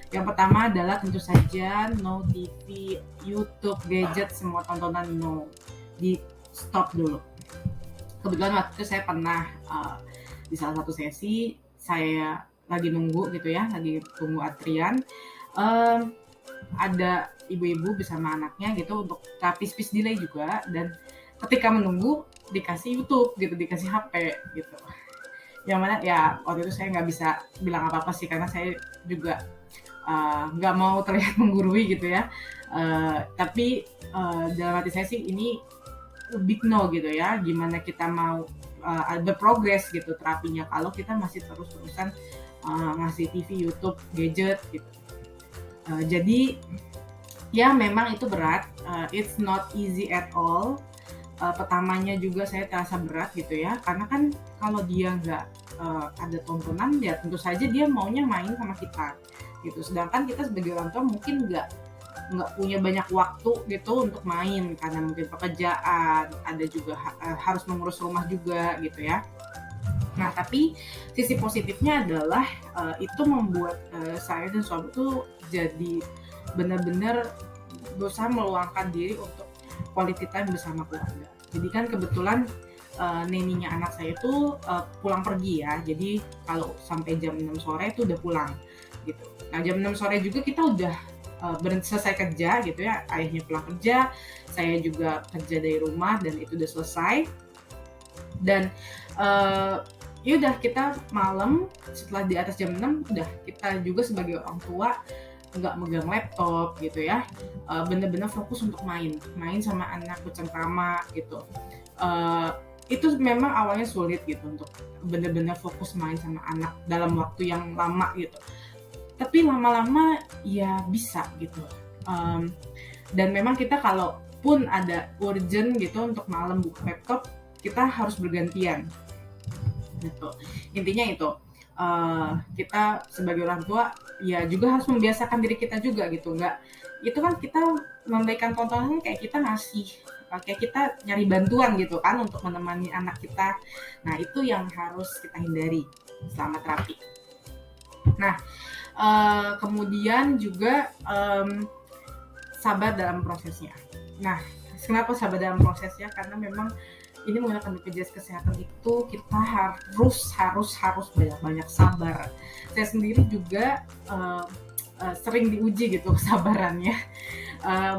Yang pertama adalah tentu saja no TV, YouTube, gadget, semua tontonan no, di stop dulu. Kebetulan waktu itu saya pernah di salah satu sesi, saya lagi nunggu gitu ya, lagi tunggu antrian, ada ibu-ibu bersama anaknya gitu untuk terapi speech delay juga, dan ketika menunggu dikasih YouTube gitu, dikasih HP gitu. Yang mana ya waktu itu saya nggak bisa bilang apa-apa sih, karena saya juga nggak mau terlihat menggurui gitu ya. Tapi dalam hati saya sih ini big no gitu ya, gimana kita mau berprogres gitu terapinya kalau kita masih terus-terusan ngasih TV, YouTube, gadget gitu. Jadi ya memang itu berat, it's not easy at all. Pertamanya juga saya terasa berat gitu ya, karena kan kalau dia nggak ada tontonan, ya tentu saja dia maunya main sama kita gitu. Sedangkan kita sebagai orang tua mungkin nggak punya banyak waktu gitu untuk main, karena mungkin pekerjaan, ada juga harus mengurus rumah juga gitu ya. Nah, tapi sisi positifnya adalah itu membuat saya dan suami tuh jadi benar-benar berusaha meluangkan diri untuk quality time bersama keluarga. Jadi kan kebetulan neninya anak saya itu pulang pergi ya, jadi kalau sampai jam 6 sore itu udah pulang gitu. Nah, jam 6 sore juga kita udah selesai kerja gitu ya, ayahnya pulang kerja, saya juga kerja dari rumah dan itu udah selesai. Dan ya udah kita malam setelah di atas jam 6 udah kita juga sebagai orang tua nggak megang laptop gitu ya, bener-bener fokus untuk main sama anak, bercengkrama gitu. Itu memang awalnya sulit gitu untuk bener-bener fokus main sama anak dalam waktu yang lama gitu. Tapi lama-lama ya bisa gitu. Dan memang kita kalaupun ada urgent gitu untuk malam buka laptop, kita harus bergantian gitu. Intinya itu, kita sebagai orang tua ya juga harus membiasakan diri kita juga gitu. Nggak, itu kan kita memberikan tontonan kayak kita kayak kita nyari bantuan gitu kan untuk menemani anak kita. Nah, itu yang harus kita hindari selama terapi. Nah, kemudian juga sabar dalam prosesnya. Nah, kenapa sabar dalam prosesnya? Karena memang ini menggunakan BPJS Kesehatan itu kita harus banyak sabar. Saya sendiri juga sering diuji gitu kesabarannya.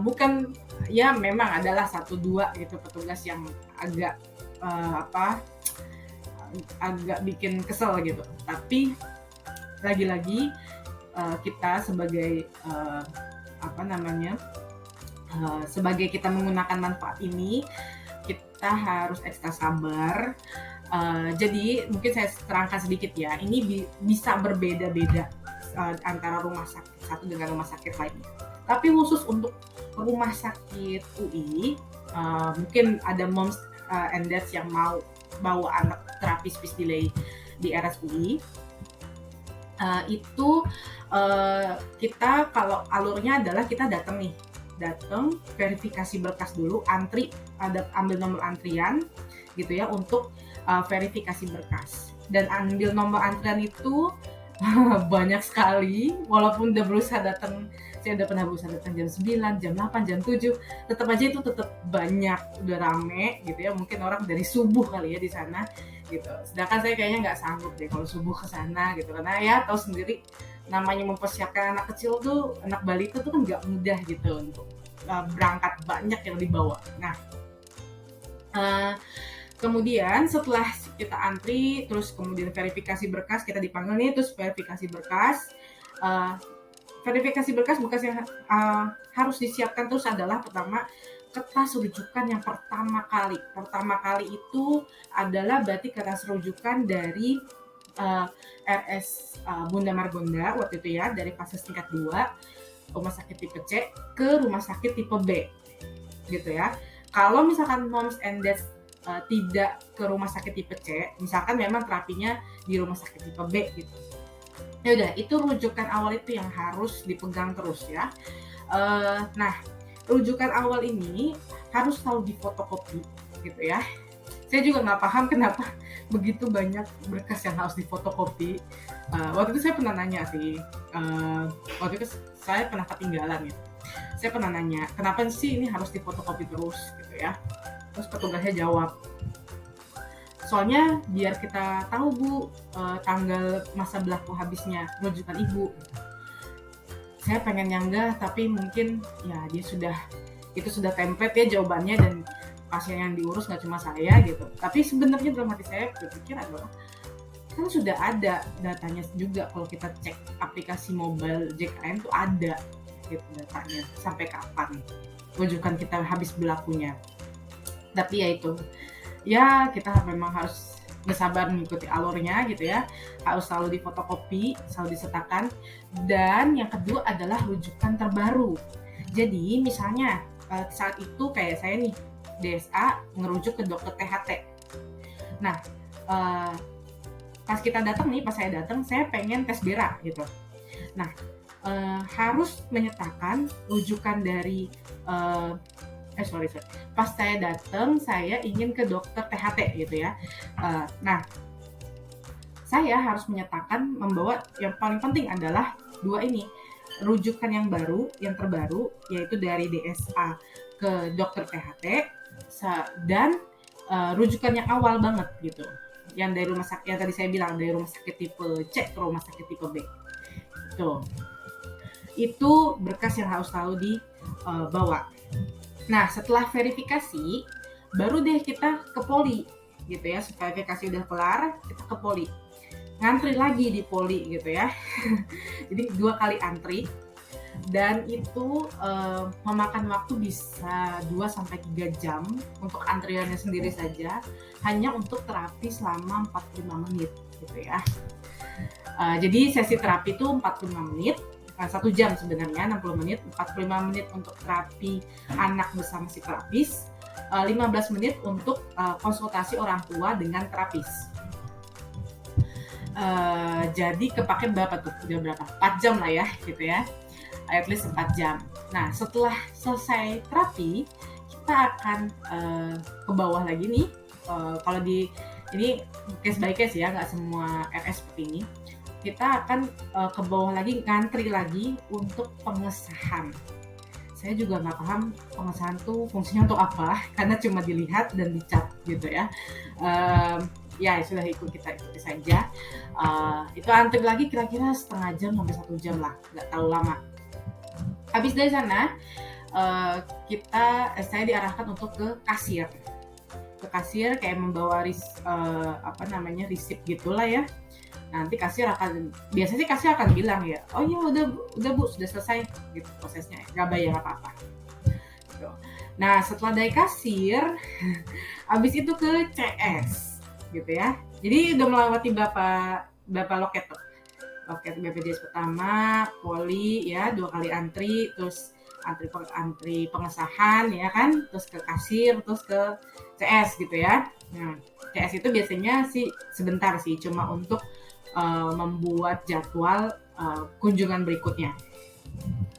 Bukan, ya memang adalah satu dua gitu petugas yang agak agak bikin kesel gitu. Tapi lagi-lagi kita sebagai sebagai kita menggunakan manfaat ini, kita harus ekstra sabar. Jadi mungkin saya terangkan sedikit ya, ini bisa berbeda-beda antara rumah sakit satu dengan rumah sakit lainnya. Tapi khusus untuk rumah sakit UI, mungkin ada moms and dads yang mau bawa anak terapi speech delay di RSUI, itu kita kalau alurnya adalah kita datang verifikasi berkas dulu, antri, ambil nomor antrian gitu ya untuk verifikasi berkas, dan ambil nomor antrian itu banyak sekali. Walaupun udah berusaha datang, saya udah pernah berusaha datang jam 9, jam 8, jam 7, tetap aja itu tetap banyak, udah rame gitu ya. Mungkin orang dari subuh kali ya di sana gitu. Sedangkan saya kayaknya nggak sanggup deh kalau subuh ke sana gitu, karena ya tahu sendiri namanya mempersiapkan anak kecil tuh, anak balita tuh kan nggak mudah gitu untuk berangkat, banyak yang dibawa. Nah, kemudian setelah kita antri, terus kemudian verifikasi berkas, kita dipanggil nih, terus verifikasi berkas. Verifikasi berkas yang harus disiapkan terus adalah pertama, kertas rujukan yang pertama kali. Pertama kali itu adalah berarti kertas rujukan dari RS Bunda Margonda waktu itu ya, dari fase tingkat 2, rumah sakit tipe C ke rumah sakit tipe B gitu ya. Kalau misalkan moms and dads tidak ke rumah sakit tipe C, misalkan memang terapinya di rumah sakit tipe B gitu, ya udah, itu rujukan awal itu yang harus dipegang terus ya. Nah, rujukan awal ini harus selalu difotokopi gitu ya. Saya juga nggak paham kenapa begitu banyak berkas yang harus difotokopi. Waktu itu saya pernah nanya sih, waktu itu saya pernah ketinggalan gitu. Saya pernah nanya, kenapa sih ini harus difotokopi terus gitu ya. Terus petugasnya jawab, soalnya biar kita tahu Bu, tanggal masa berlaku habisnya rujukan Ibu. Saya pengen nyanggah, tapi mungkin ya itu sudah template ya jawabannya, dan pasien yang diurus nggak cuma saya gitu. Tapi sebenarnya dalam hati saya berpikir adalah, kan sudah ada datanya juga, kalau kita cek aplikasi mobile JKN tuh ada gitu datanya sampai kapan rujukan kita habis berlakunya. Tapi ya itu, ya kita memang harus bersabar mengikuti alurnya gitu ya, harus selalu difotokopi, selalu disertakan. Dan yang kedua adalah rujukan terbaru. Jadi misalnya saat itu kayak saya nih, DSA ngerujuk ke dokter THT. Nah, pas saya datang, saya pengen tes BERA gitu. Nah, harus menyertakan rujukan dari pas saya datang, saya ingin ke dokter THT gitu ya. Nah, saya harus menyertakan, membawa, yang paling penting adalah dua ini, rujukan yang terbaru, yaitu dari DSA ke dokter THT, dan rujukan yang awal banget gitu, yang dari rumah sakit, yang tadi saya bilang dari rumah sakit tipe C ke rumah sakit tipe B gitu. Itu berkas yang harus selalu dibawa. Nah, setelah verifikasi, baru deh kita ke poli gitu ya. Verifikasi udah kelar, kita ke poli, ngantri lagi di poli gitu ya. Jadi 2 kali antri, dan itu memakan waktu bisa 2-3 jam untuk antriannya sendiri saja, hanya untuk terapi selama 45 menit gitu ya. Jadi sesi terapi itu 45 menit, 1 jam sebenarnya, 60 menit, 45 menit untuk terapi anak bersama si terapis, 15 menit untuk konsultasi orang tua dengan terapis. Jadi kepake berapa tuh? Udah berapa? 4 jam lah ya gitu ya. At least 4 jam. Nah, setelah selesai terapi, kita akan ke bawah lagi nih. Kalau ini case by case ya, nggak semua RS seperti ini. Kita akan ke bawah lagi, ngantri lagi untuk pengesahan. saya juga nggak paham pengesahan tuh fungsinya untuk apa, karena cuma dilihat dan dicap gitu ya. Ya sudah kita ikuti saja. Itu antri lagi kira-kira setengah jam sampai 1 jam lah, nggak terlalu lama. Habis dari sana, saya diarahkan untuk ke kasir. Ke kasir kayak membawa receipt gitulah ya. Nanti biasanya sih kasir akan bilang ya, oh ya udah Bu, sudah selesai gitu prosesnya, nggak bayar apa-apa. Gitu. Nah setelah dari kasir, habis itu ke CS gitu ya. Jadi udah melewati berapa loket tuh. Loket BPJS pertama, poli ya 2 kali antri, terus antri pengesahan ya kan, terus ke kasir, terus ke CS gitu ya. Nah CS itu biasanya sih sebentar sih, cuma untuk membuat jadwal kunjungan berikutnya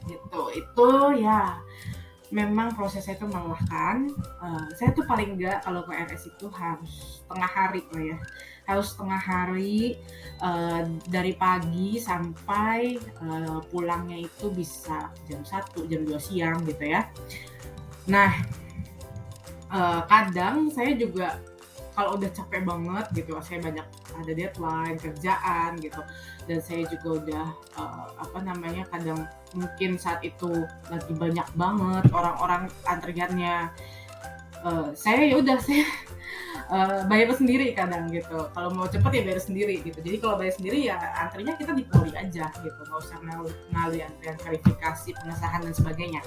gitu. Itu ya memang prosesnya itu melelahkan. Saya tuh paling enggak kalau ke RS itu harus setengah hari lah ya, harus setengah hari, dari pagi sampai pulangnya itu bisa jam 1, jam 2 siang gitu ya. Nah kadang saya juga kalau udah capek banget gitu, saya banyak ada deadline kerjaan gitu, dan saya juga udah kadang mungkin saat itu lagi banyak banget orang-orang antriannya, saya bayar sendiri kadang gitu. Kalau mau cepet ya bayar sendiri gitu. Jadi kalau bayar sendiri ya antrinya kita di poli aja gitu, nggak usah ngali antrian verifikasi, pengesahan dan sebagainya.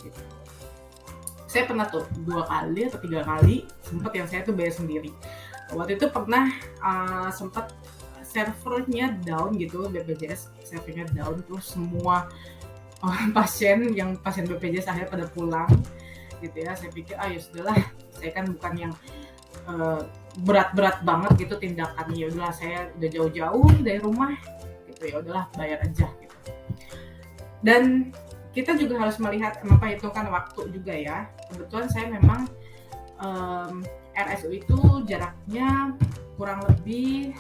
Gitu. Saya pernah tuh 2 kali atau 3 kali sempat yang saya tuh bayar sendiri. Waktu itu pernah sempat servernya down gitu, BPJS servernya down, terus semua pasien BPJS akhirnya pada pulang gitu ya. Saya pikir ya sudahlah, saya kan bukan yang berat-berat banget gitu tindakannya, ya udahlah saya udah jauh-jauh dari rumah gitu, ya udahlah bayar aja gitu. Dan kita juga harus memperhitungkan waktu juga ya. Kebetulan saya memang RSU itu jaraknya kurang lebih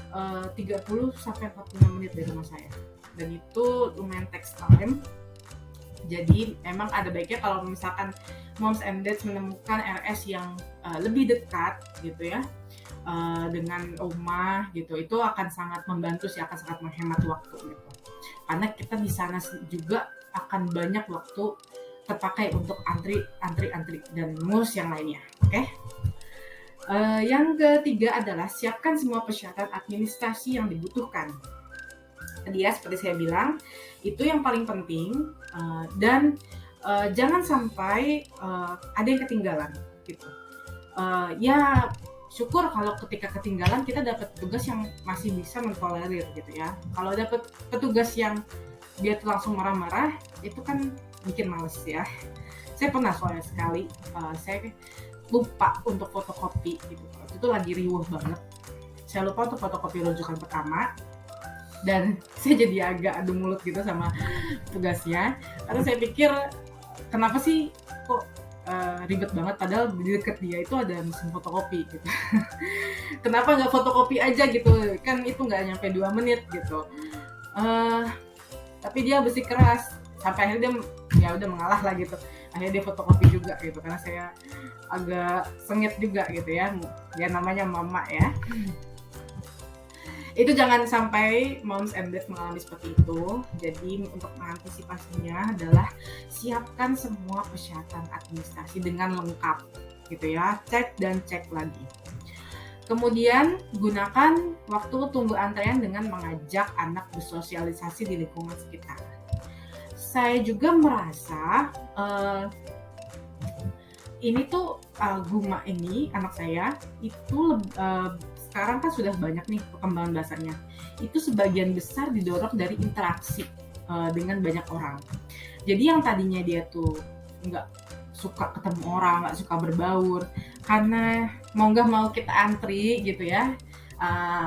30 sampai 45 menit dari rumah saya. Dan itu lumayan takes time. Jadi memang ada baiknya kalau misalkan moms and dads menemukan RS yang lebih dekat gitu ya dengan rumah gitu, itu akan sangat membantu sih, akan sangat menghemat waktu gitu. Karena kita di sana juga akan banyak waktu terpakai untuk antri dan ngurus yang lainnya. Oke? Yang ketiga adalah siapkan semua persyaratan administrasi yang dibutuhkan. Tadi ya seperti saya bilang, itu yang paling penting, dan jangan sampai ada yang ketinggalan gitu. Ya syukur kalau ketika ketinggalan kita dapat petugas yang masih bisa mentolerir gitu ya. Kalau dapat petugas yang dia tuh langsung marah-marah, itu kan bikin males ya. Saya pernah soalnya sekali, saya lupa untuk fotokopi gitu. Itu lagi riuh banget. Saya lupa untuk fotokopi rujukan pertama, dan saya jadi agak adu mulut gitu sama tugasnya. Karena saya pikir kenapa sih kok ribet banget, padahal di deket dia itu ada mesin fotokopi gitu. Kenapa nggak fotokopi aja gitu? Kan itu nggak nyampe 2 menit gitu. Tapi dia bersikeras sampai akhirnya dia ya udah mengalah lah gitu. Akhirnya dia fotokopi juga gitu, karena saya agak sengit juga gitu ya. Dia namanya mama ya. Itu jangan sampai moms and dads mengalami seperti itu. Jadi untuk mengantisipasinya adalah siapkan semua persyaratan administrasi dengan lengkap gitu ya. Cek dan cek lagi. Kemudian gunakan waktu tunggu antrean dengan mengajak anak bersosialisasi di lingkungan sekitar. Saya juga merasa ini tuh Guma ini anak saya itu sekarang kan sudah banyak nih perkembangan bahasanya. Itu sebagian besar didorong dari interaksi dengan banyak orang. Jadi yang tadinya dia tuh nggak suka ketemu orang, nggak suka berbaur, karena mau nggak mau kita antri gitu ya,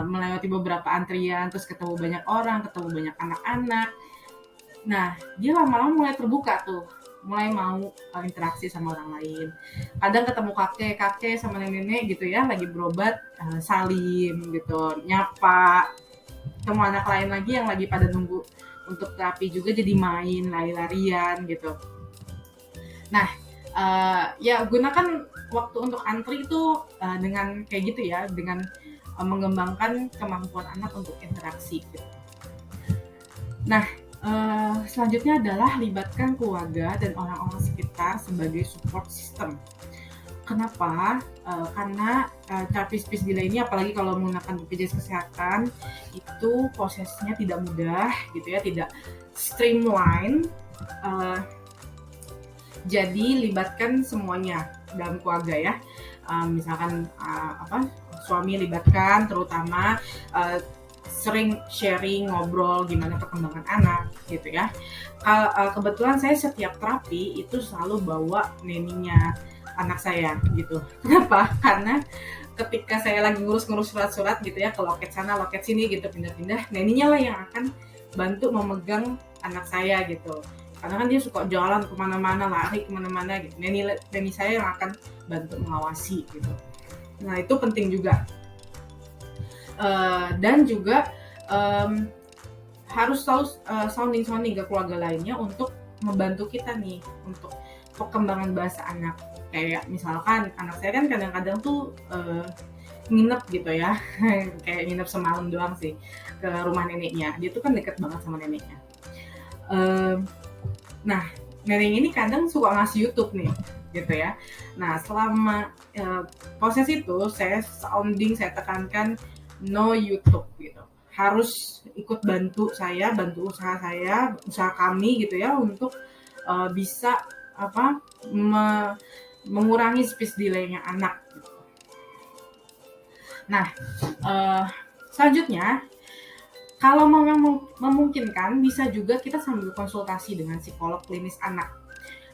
melewati beberapa antrian, terus ketemu banyak orang, ketemu banyak anak-anak. Nah, dia lama-lama mulai terbuka tuh, mulai mau interaksi sama orang lain. Kadang ketemu kakek sama nenek gitu ya, lagi berobat, salim gitu, nyapa. Ketemu anak lain lagi yang lagi pada nunggu untuk terapi juga, jadi main lari-larian gitu. Nah, ya gunakan waktu untuk antri itu dengan kayak gitu ya, dengan mengembangkan kemampuan anak untuk interaksi gitu. Nah, selanjutnya adalah libatkan keluarga dan orang-orang sekitar sebagai support system. Kenapa? Karena terapis delay ini apalagi kalau menggunakan BPJS Kesehatan itu prosesnya tidak mudah gitu ya, tidak streamline. Uh, jadi libatkan semuanya dalam keluarga ya. Misalkan suami libatkan, terutama sering sharing, ngobrol gimana perkembangan anak gitu ya. Kebetulan saya setiap terapi itu selalu bawa neninya anak saya gitu. Kenapa? Karena ketika saya lagi ngurus-ngurus surat-surat gitu ya, ke loket sana, loket sini gitu, pindah-pindah, neninya lah yang akan bantu memegang anak saya gitu. Karena kan dia suka jalan kemana-mana, lari kemana-mana gitu. Neni saya yang akan bantu mengawasi gitu. Nah itu penting juga. Dan juga harus tahu sounding ke keluarga lainnya untuk membantu kita nih untuk perkembangan bahasa anak. Kayak misalkan anak saya kan kadang-kadang tuh nginep gitu ya, kayak nginep semalam doang sih ke rumah neneknya. Dia tuh kan deket banget sama neneknya. Nah, nenek ini kadang suka ngasih YouTube nih, gitu ya. Nah, selama proses itu saya tekankan no YouTube gitu. Harus ikut bantu usaha kami gitu ya untuk bisa mengurangi speech delay-nya anak. Gitu. Nah, selanjutnya kalau memungkinkan bisa juga kita sambil konsultasi dengan psikolog klinis anak.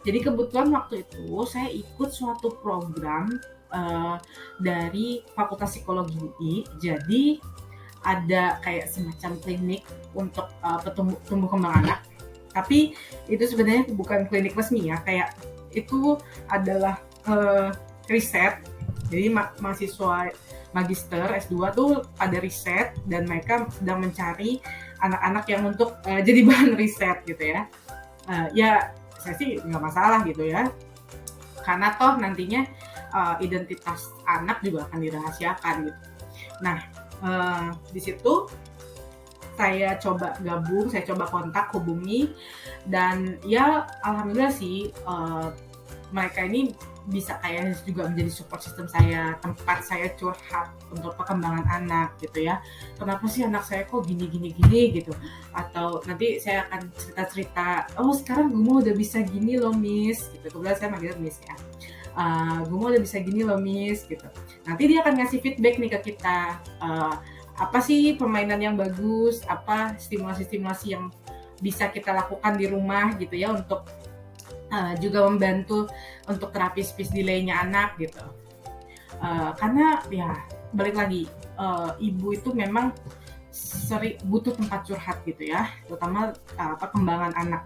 Jadi kebetulan waktu itu saya ikut suatu program dari Fakultas Psikologi UI. Jadi ada kayak semacam klinik untuk tumbuh kembang anak. Tapi itu sebenarnya bukan klinik resmi ya, kayak itu adalah riset. Jadi mahasiswa magister S2 tuh pada riset dan mereka sedang mencari anak-anak yang untuk jadi bahan riset gitu ya. Ya saya sih nggak masalah gitu ya, karena toh nantinya identitas anak juga akan dirahasiakan gitu. Nah di situ saya coba gabung, saya coba kontak, hubungi, dan ya alhamdulillah sih mereka ini bisa kayak juga menjadi support system saya, tempat saya curhat untuk perkembangan anak gitu ya. Kenapa sih anak saya kok gini gitu, atau nanti saya akan cerita, oh sekarang Gumo udah bisa gini loh miss gitu. Kebetulan saya manggil miss ya, Gumo udah bisa gini loh miss gitu. Nanti dia akan ngasih feedback nih ke kita, apa sih permainan yang bagus, apa stimulasi yang bisa kita lakukan di rumah gitu ya, untuk juga membantu untuk terapi speech delay-nya anak gitu. Karena ya balik lagi, ibu itu memang sering butuh tempat curhat gitu ya, terutama perkembangan anak.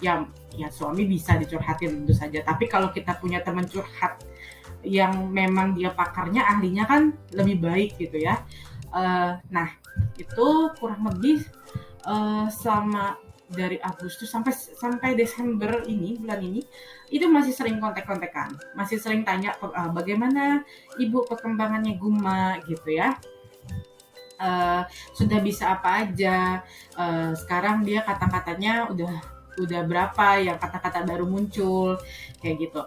Ya suami bisa dicurhatin tentu saja, tapi kalau kita punya teman curhat yang memang dia pakarnya, ahlinya kan lebih baik gitu ya. Nah itu kurang lebih selama dari Agustus sampai Desember ini, bulan ini, itu masih sering kontak-kontakan, masih sering tanya bagaimana ibu perkembangannya Guma gitu ya, sudah bisa apa aja, sekarang dia kata-katanya udah berapa yang kata-kata baru muncul kayak gitu.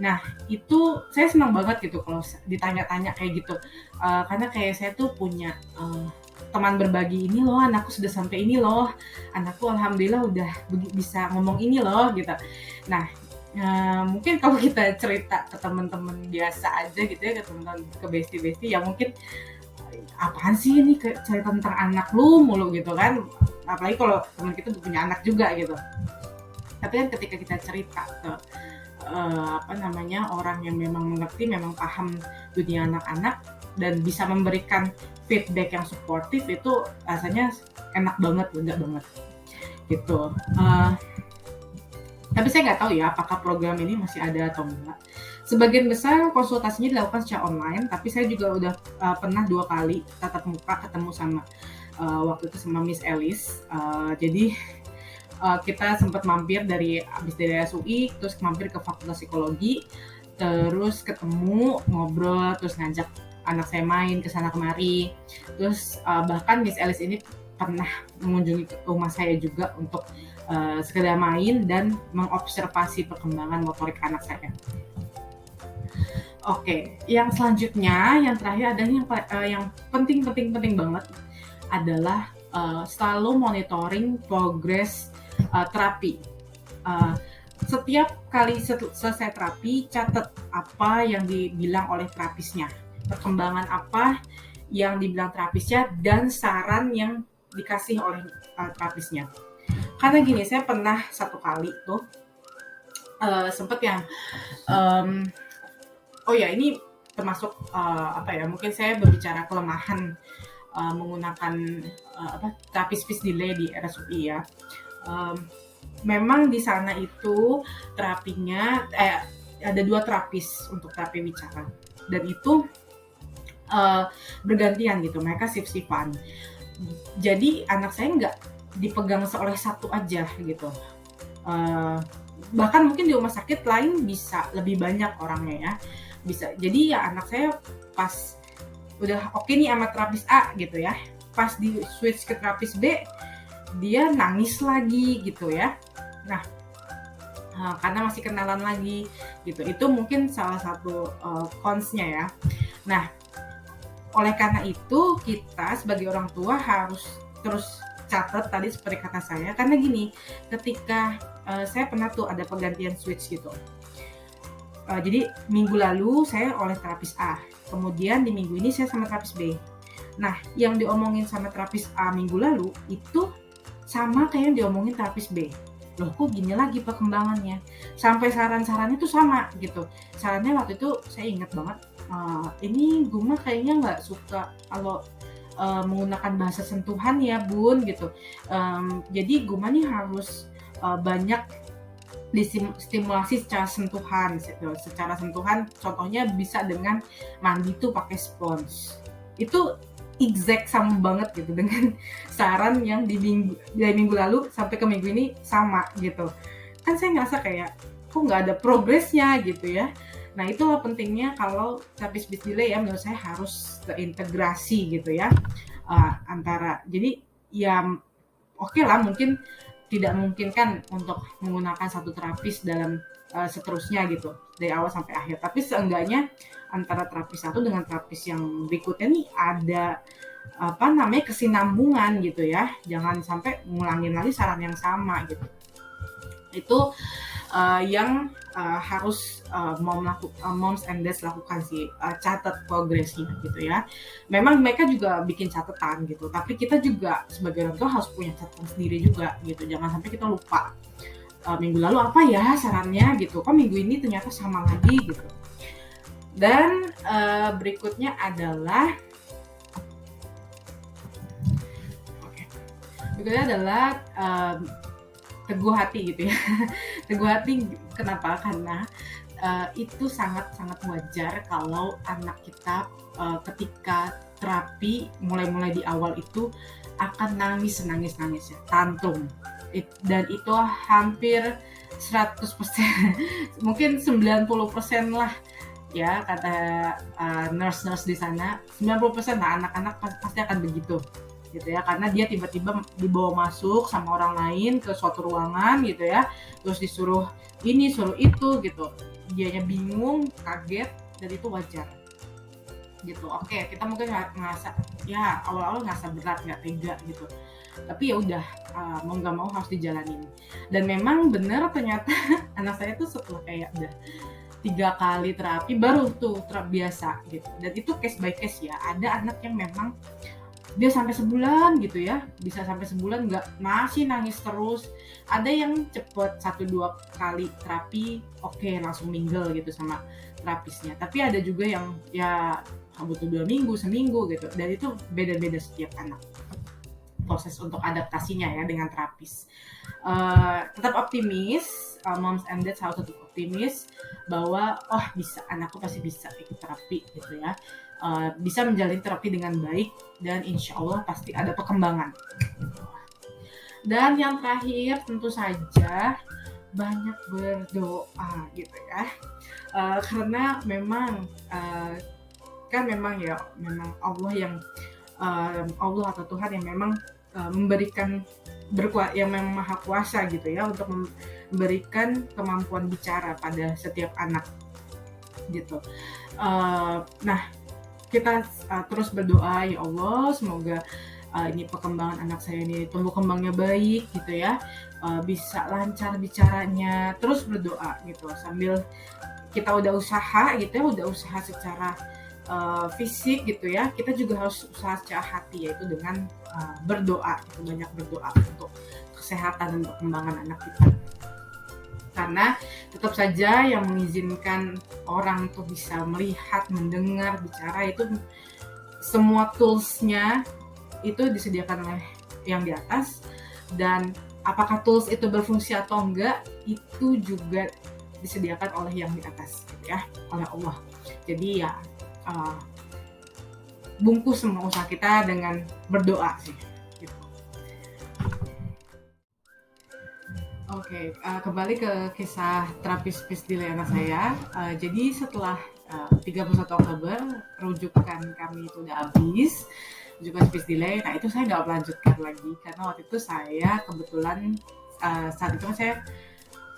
Nah itu saya senang banget gitu kalau ditanya-tanya kayak gitu, karena kayak saya tuh punya teman berbagi, ini loh anakku sudah sampai ini loh, anakku alhamdulillah udah bisa ngomong ini loh gitu. Nah mungkin kalau kita cerita ke teman-teman biasa aja gitu ya, ke teman-teman, ke bestie ya mungkin apaan sih ini cerita tentang anak lu mulu gitu kan, apalagi kalau teman kita punya anak juga gitu. Tapi kan ketika kita cerita ke orang yang memang mengerti, memang paham dunia anak-anak dan bisa memberikan feedback yang suportif, itu rasanya enak banget, lega banget gitu. Tapi saya nggak tahu ya apakah program ini masih ada atau enggak. Sebagian besar konsultasinya dilakukan secara online, tapi saya juga udah pernah 2 kali tatap muka ketemu sama waktu itu sama Miss Alice. Jadi kita sempat mampir habis dari SUI, terus mampir ke Fakultas Psikologi, terus ketemu, ngobrol, terus ngajak anak saya main ke sana kemari. Terus bahkan Miss Alice ini pernah mengunjungi rumah saya juga untuk sekedar main dan mengobservasi perkembangan motorik anak saya. Oke, yang selanjutnya, yang terakhir adalah yang penting banget adalah selalu monitoring progres terapi. Setiap kali selesai terapi, catat apa yang dibilang oleh terapisnya, perkembangan apa yang dibilang terapisnya, dan saran yang dikasih oleh terapisnya. Karena gini, saya pernah satu kali tuh sempet yang ini termasuk mungkin saya berbicara kelemahan menggunakan terapi speech delay di RSUI ya. Memang di sana itu terapinya ada 2 terapis untuk terapi bicara, dan itu bergantian gitu, mereka shift-shiftan. Jadi anak saya nggak dipegang oleh satu aja gitu. Bahkan mungkin di rumah sakit lain bisa lebih banyak orangnya ya, bisa. Jadi ya anak saya pas udah oke nih sama terapis A gitu ya, pas di switch ke terapis B dia nangis lagi gitu ya. Nah, karena masih kenalan lagi gitu. Itu mungkin salah satu cons-nya ya. Nah, oleh karena itu kita sebagai orang tua harus terus catat tadi seperti kata saya, karena gini, ketika saya pernah tuh ada pergantian switch gitu. Jadi minggu lalu saya oleh terapis A, kemudian di minggu ini saya sama terapis B. Nah, yang diomongin sama terapis A minggu lalu itu sama kayak yang diomongin terapis B. Loh, kok gini lagi perkembangannya? Sampai saran-sarannya tuh sama gitu. Sarannya waktu itu saya ingat banget, ini Guma kayaknya nggak suka kalau menggunakan bahasa sentuhan ya Bun gitu. Jadi Guma nih harus banyak distimulasi secara sentuhan. Secara sentuhan contohnya bisa dengan mandi tuh pakai spons. Itu exact sama banget gitu dengan saran yang dari minggu lalu sampai ke minggu ini sama gitu. Kan saya ngerasa kayak kok nggak ada progresnya gitu ya. Nah, itulah pentingnya kalau terapi speech delay ya, menurut saya harus terintegrasi gitu ya, antara. Jadi ya oke lah, mungkin tidak memungkinkan untuk menggunakan satu terapis dalam seterusnya gitu dari awal sampai akhir, tapi seenggaknya antara terapis satu dengan terapis yang berikutnya nih ada kesinambungan gitu ya, jangan sampai ngulangin lagi saran yang sama gitu. Itu yang harus moms and dads lakukan sih, catat progresnya gitu ya. Memang mereka juga bikin catatan gitu, tapi kita juga sebagai orang tua harus punya catatan sendiri juga gitu. Jangan sampai kita lupa minggu lalu apa ya sarannya gitu, kok minggu ini ternyata sama lagi gitu. Dan berikutnya adalah teguh hati gitu ya. Teguh hati kenapa? Karena itu sangat-sangat wajar kalau anak kita ketika terapi mulai di awal itu akan nangis ya, tantrum. Dan itu hampir 100%, mungkin 90% lah ya kata nurse-nurse di sana. 90% lah anak-anak pasti akan begitu gitu ya, karena dia tiba-tiba dibawa masuk sama orang lain ke suatu ruangan gitu ya, terus disuruh ini suruh itu gitu, dianya bingung, kaget, dan itu wajar gitu. Oke, kita mungkin ngerasa ya awal-awal ngerasa berat, nggak tega gitu, tapi ya udah, mau nggak mau harus dijalanin. Dan memang benar ternyata anak saya tuh setelah kayak udah 3 kali terapi baru tuh terbiasa gitu, dan itu case by case ya. Ada anak yang memang dia sampai sebulan gitu ya, bisa sampai sebulan masih nangis terus. Ada yang cepet 1-2 kali terapi oke, langsung mingle gitu sama terapisnya, tapi ada juga yang ya butuh 2 minggu, seminggu gitu, dan itu beda-beda setiap anak proses untuk adaptasinya ya dengan terapis. Tetap optimis, moms and dads harus tetap optimis bahwa bisa, anakku pasti bisa ikut terapi gitu ya, bisa menjalani terapi dengan baik, dan insya Allah pasti ada perkembangan. Dan yang terakhir tentu saja banyak berdoa gitu ya. Karena memang kan memang ya memang Allah yang Allah atau Tuhan yang memang memberikan yang memang maha kuasa gitu ya untuk memberikan kemampuan bicara pada setiap anak gitu. Nah, kita terus berdoa, ya Allah semoga ini perkembangan anak saya ini tumbuh kembangnya baik gitu ya, bisa lancar bicaranya, terus berdoa gitu sambil kita udah usaha gitu ya, udah usaha secara fisik gitu ya, kita juga harus usaha secara hati, yaitu dengan berdoa gitu, banyak berdoa untuk kesehatan dan perkembangan anak kita. Karena tetap saja yang mengizinkan orang tuh bisa melihat, mendengar, bicara itu semua toolsnya itu disediakan oleh yang di atas, dan apakah tools itu berfungsi atau enggak itu juga disediakan oleh yang di atas gitu ya, oleh Allah. Jadi ya bungkus semua usaha kita dengan berdoa sih gitu. Oke, kembali ke kisah terapi speech delay anak saya. Jadi setelah 31 Oktober rujukan kami itu udah habis, rujukan speech delay. Nah itu saya nggak melanjutkan lagi karena waktu itu saya kebetulan saat itu saya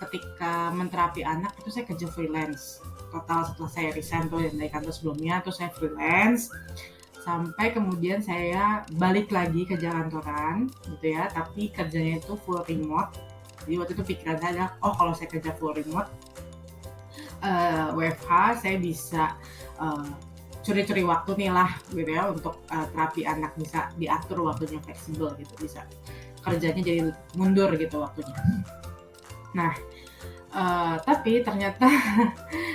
ketika menterapi anak itu saya kerja freelance. Total setelah saya resign tuh dari kantor sebelumnya, tuh saya freelance sampai kemudian saya balik lagi ke kantoran gitu ya, tapi kerjanya itu full remote. Jadi waktu itu pikiran saya adalah, oh kalau saya kerja full remote, WFH, saya bisa curi-curi waktu nih lah gitu ya untuk terapi anak, bisa diatur waktunya fleksibel gitu, bisa kerjanya jadi mundur gitu waktunya. Nah, tapi ternyata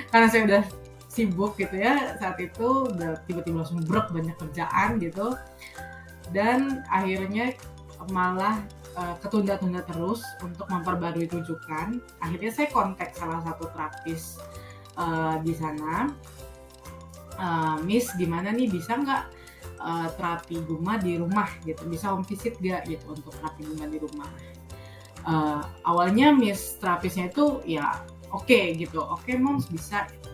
karena saya udah sibuk gitu ya saat itu, udah tiba-tiba langsung banyak kerjaan gitu, dan akhirnya malah ketunda-tunda terus untuk memperbarui rujukan. Akhirnya saya kontak salah satu terapis di sana, Miss gimana nih, bisa nggak terapi Guma di rumah gitu, bisa home visit nggak gitu untuk terapi Guma di rumah. Awalnya Miss terapisnya itu ya oke gitu, oke Moms bisa gitu.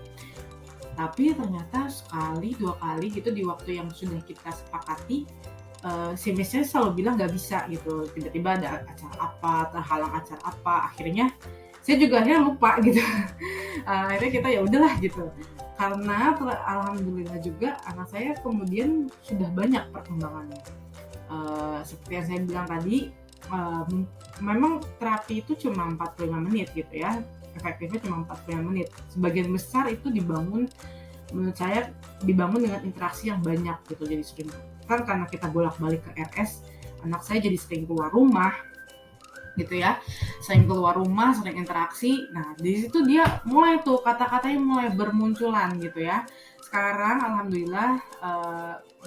Tapi ternyata sekali dua kali gitu di waktu yang sudah kita sepakati, si Miss-nya selalu bilang nggak bisa gitu, tiba-tiba ada acara apa, terhalang acara apa, akhirnya saya juga akhirnya lupa gitu. Akhirnya kita ya udahlah gitu, karena alhamdulillah juga anak saya kemudian sudah banyak perkembangannya. Seperti yang saya bilang tadi, memang terapi itu cuma 45 menit gitu ya, efektifnya cuma 45 menit. Sebagian besar itu dibangun, menurut saya dibangun dengan interaksi yang banyak gitu. Jadi sering kan karena kita bolak-balik ke RS, anak saya jadi sering keluar rumah gitu ya, sering keluar rumah, sering interaksi. Nah di situ dia mulai tuh kata-katanya mulai bermunculan gitu ya. Sekarang alhamdulillah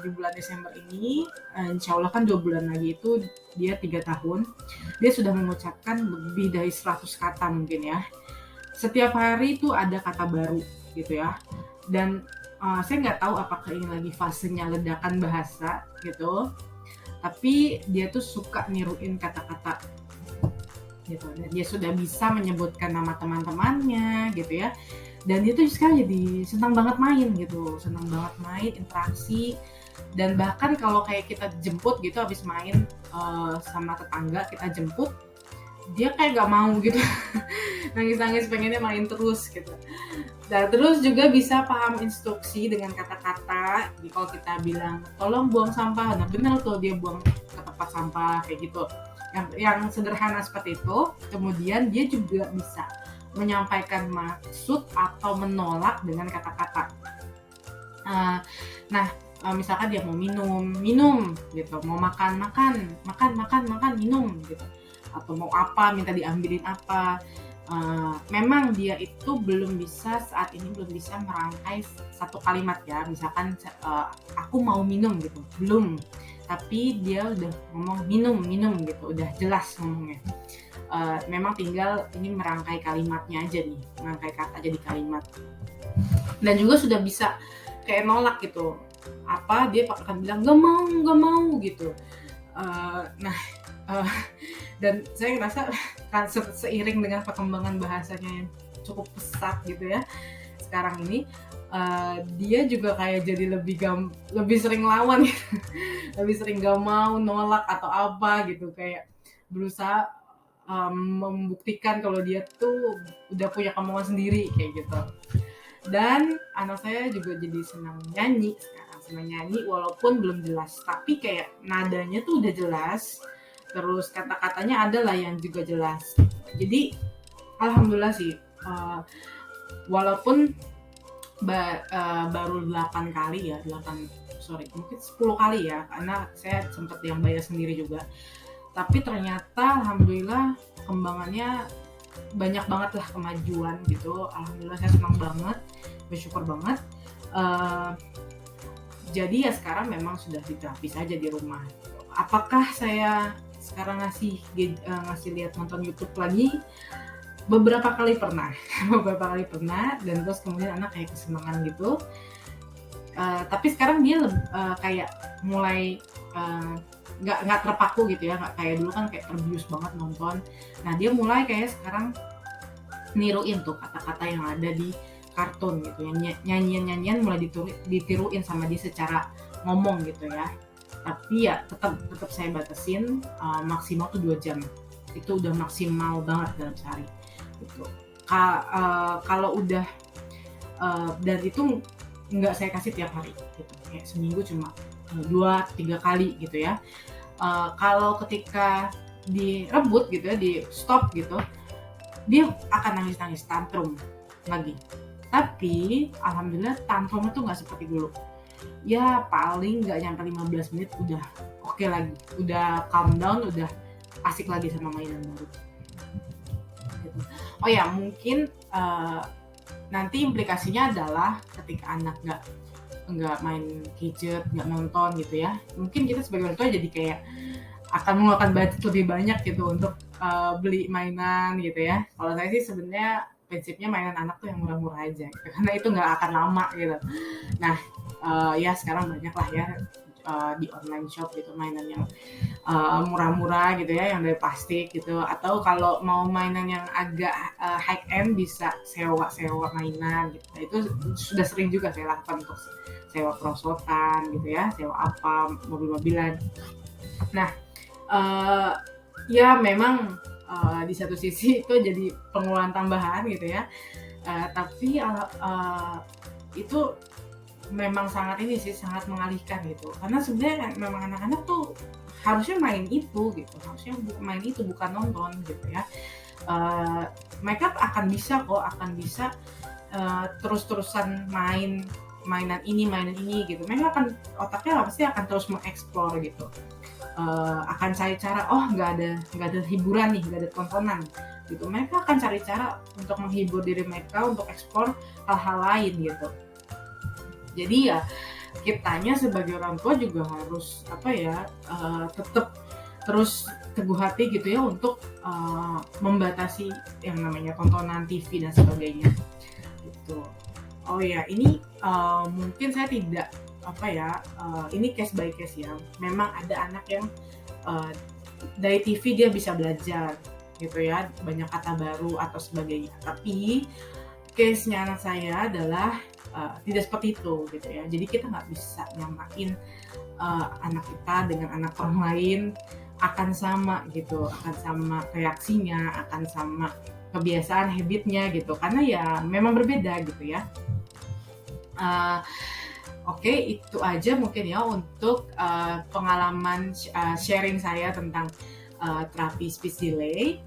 di bulan Desember ini, insya Allah kan 2 bulan lagi itu dia 3 tahun, dia sudah mengucapkan lebih dari 100 kata mungkin ya. Setiap hari itu ada kata baru gitu ya, dan saya nggak tahu apakah ini lagi fasenya ledakan bahasa gitu, tapi dia tuh suka niruin kata-kata gitu. Dan dia sudah bisa menyebutkan nama teman-temannya gitu ya, dan dia tuh sekarang jadi senang banget main gitu, senang banget main, interaksi. Dan bahkan kalau kayak kita jemput gitu, habis main sama tetangga kita jemput, dia kayak gak mau gitu. Nangis-nangis pengennya main terus gitu. Dan terus juga bisa paham instruksi dengan kata-kata. Jadi kalau kita bilang tolong buang sampah, nah benar tuh dia buang ke tempat sampah kayak gitu. Yang sederhana seperti itu. Kemudian dia juga bisa menyampaikan maksud atau menolak dengan kata-kata. Nah, misalkan dia mau minum gitu, mau makan, minum gitu, atau mau apa, minta diambilin apa. Memang dia itu saat ini belum bisa merangkai satu kalimat ya, misalkan aku mau minum gitu, belum, tapi dia udah ngomong minum gitu, udah jelas ngomongnya. Memang tinggal ini merangkai kalimatnya aja nih, merangkai kata jadi kalimat. Dan juga sudah bisa kayak nolak gitu, apa dia akan bilang gak mau gitu. Nah Dan saya ngerasa kan seiring dengan perkembangan bahasanya yang cukup pesat gitu ya sekarang ini, dia juga kayak jadi lebih sering lawan gitu. Lebih sering gak mau nolak atau apa gitu, kayak berusaha membuktikan kalau dia tuh udah punya kemauan sendiri kayak gitu. Dan anak saya juga jadi senang nyanyi sekarang, senang nyanyi walaupun belum jelas, tapi kayak nadanya tuh udah jelas, terus kata-katanya ada lah yang juga jelas. Jadi alhamdulillah sih, walaupun baru 8 kali ya, mungkin 10 kali ya, karena saya sempat yang bayar sendiri juga. Tapi ternyata alhamdulillah kembangannya banyak banget lah, kemajuan gitu. Alhamdulillah saya senang banget, bersyukur banget. Jadi ya sekarang memang sudah diterapi saja di rumah. Apakah saya sekarang ngasih lihat nonton YouTube lagi? Beberapa kali pernah dan terus kemudian anak kayak kesenangan gitu. Tapi sekarang dia kayak mulai nggak terpaku gitu ya, nggak kayak dulu kan kayak terbius banget nonton. Nah dia mulai kayak sekarang niruin tuh kata-kata yang ada di kartun gitu ya, nyanyian mulai ditiruin sama dia secara ngomong gitu ya. Tapi ya tetap saya batasin, maksimal tuh 2 jam, itu udah maksimal banget dalam sehari gitu. Kalau udah dan itu nggak saya kasih tiap hari gitu, kayak seminggu cuma 2-3 kali gitu ya. Kalau ketika direbut gitu ya, di stop gitu, dia akan nangis tantrum lagi. Tapi alhamdulillah tantrumnya tuh nggak seperti dulu. Ya paling nggak nyampe 15 menit udah oke lagi, udah calm down, udah asik lagi sama mainan baru. Gitu. Oh ya mungkin nanti implikasinya adalah ketika anak nggak main gadget, nggak nonton gitu ya, mungkin kita sebagai orang tua jadi kayak akan mengeluarkan budget lebih banyak gitu untuk beli mainan gitu ya. Kalau saya sih sebenarnya prinsipnya mainan anak tuh yang murah-murah aja gitu, karena itu nggak akan lama gitu. Nah ya sekarang banyak lah ya di online shop gitu mainan yang murah-murah gitu ya, yang dari plastik gitu. Atau kalau mau mainan yang agak high end bisa sewa mainan gitu. Nah, itu sudah sering juga saya lakukan untuk sewa perosotan gitu ya, sewa apa, mobil-mobilan. Nah ya memang di satu sisi itu jadi pengeluaran tambahan gitu ya, tapi itu memang sangat mengalihkan gitu, karena sebenarnya memang anak-anak tuh harusnya main itu gitu, bukan nonton gitu ya. Mereka akan bisa terus-terusan mainan ini gitu. Mereka otaknya pasti akan terus mengeksplor gitu, akan cari cara, nggak ada hiburan nih, nggak ada tontonan gitu. Mereka akan cari cara untuk menghibur diri mereka, untuk eksplor hal-hal lain gitu. Jadi ya kitanya sebagai orang tua juga harus tetap terus teguh hati gitu ya untuk membatasi yang namanya tontonan TV dan sebagainya gitu. Oh ya, ini mungkin saya tidak ini case by case ya. Memang ada anak yang dari TV dia bisa belajar gitu ya, banyak kata baru atau sebagainya. Tapi case-nya anak saya adalah tidak seperti itu gitu ya. Jadi kita nggak bisa nyamain anak kita dengan anak orang lain akan sama gitu, akan sama reaksinya, akan sama kebiasaan, habitnya gitu, karena ya memang berbeda gitu ya. Oke, itu aja mungkin ya untuk pengalaman sharing saya tentang terapi speech delay.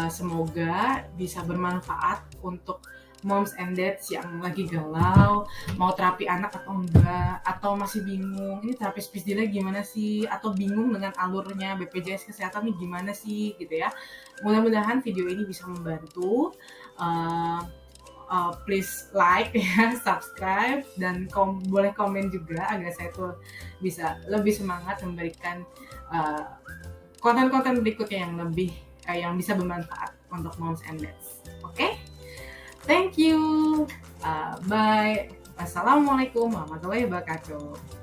Semoga bisa bermanfaat untuk moms and dads yang lagi galau mau terapi anak atau enggak, atau masih bingung ini terapi speech delay gimana sih, atau bingung dengan alurnya BPJS Kesehatan ini gimana sih gitu ya. Mudah-mudahan video ini bisa membantu. Please like ya, subscribe, dan boleh komen juga agar saya tuh bisa lebih semangat memberikan konten-konten berikutnya yang bisa bermanfaat untuk moms and dads. Oke? Thank you. Bye. Assalamualaikum warahmatullahi wabarakatuh.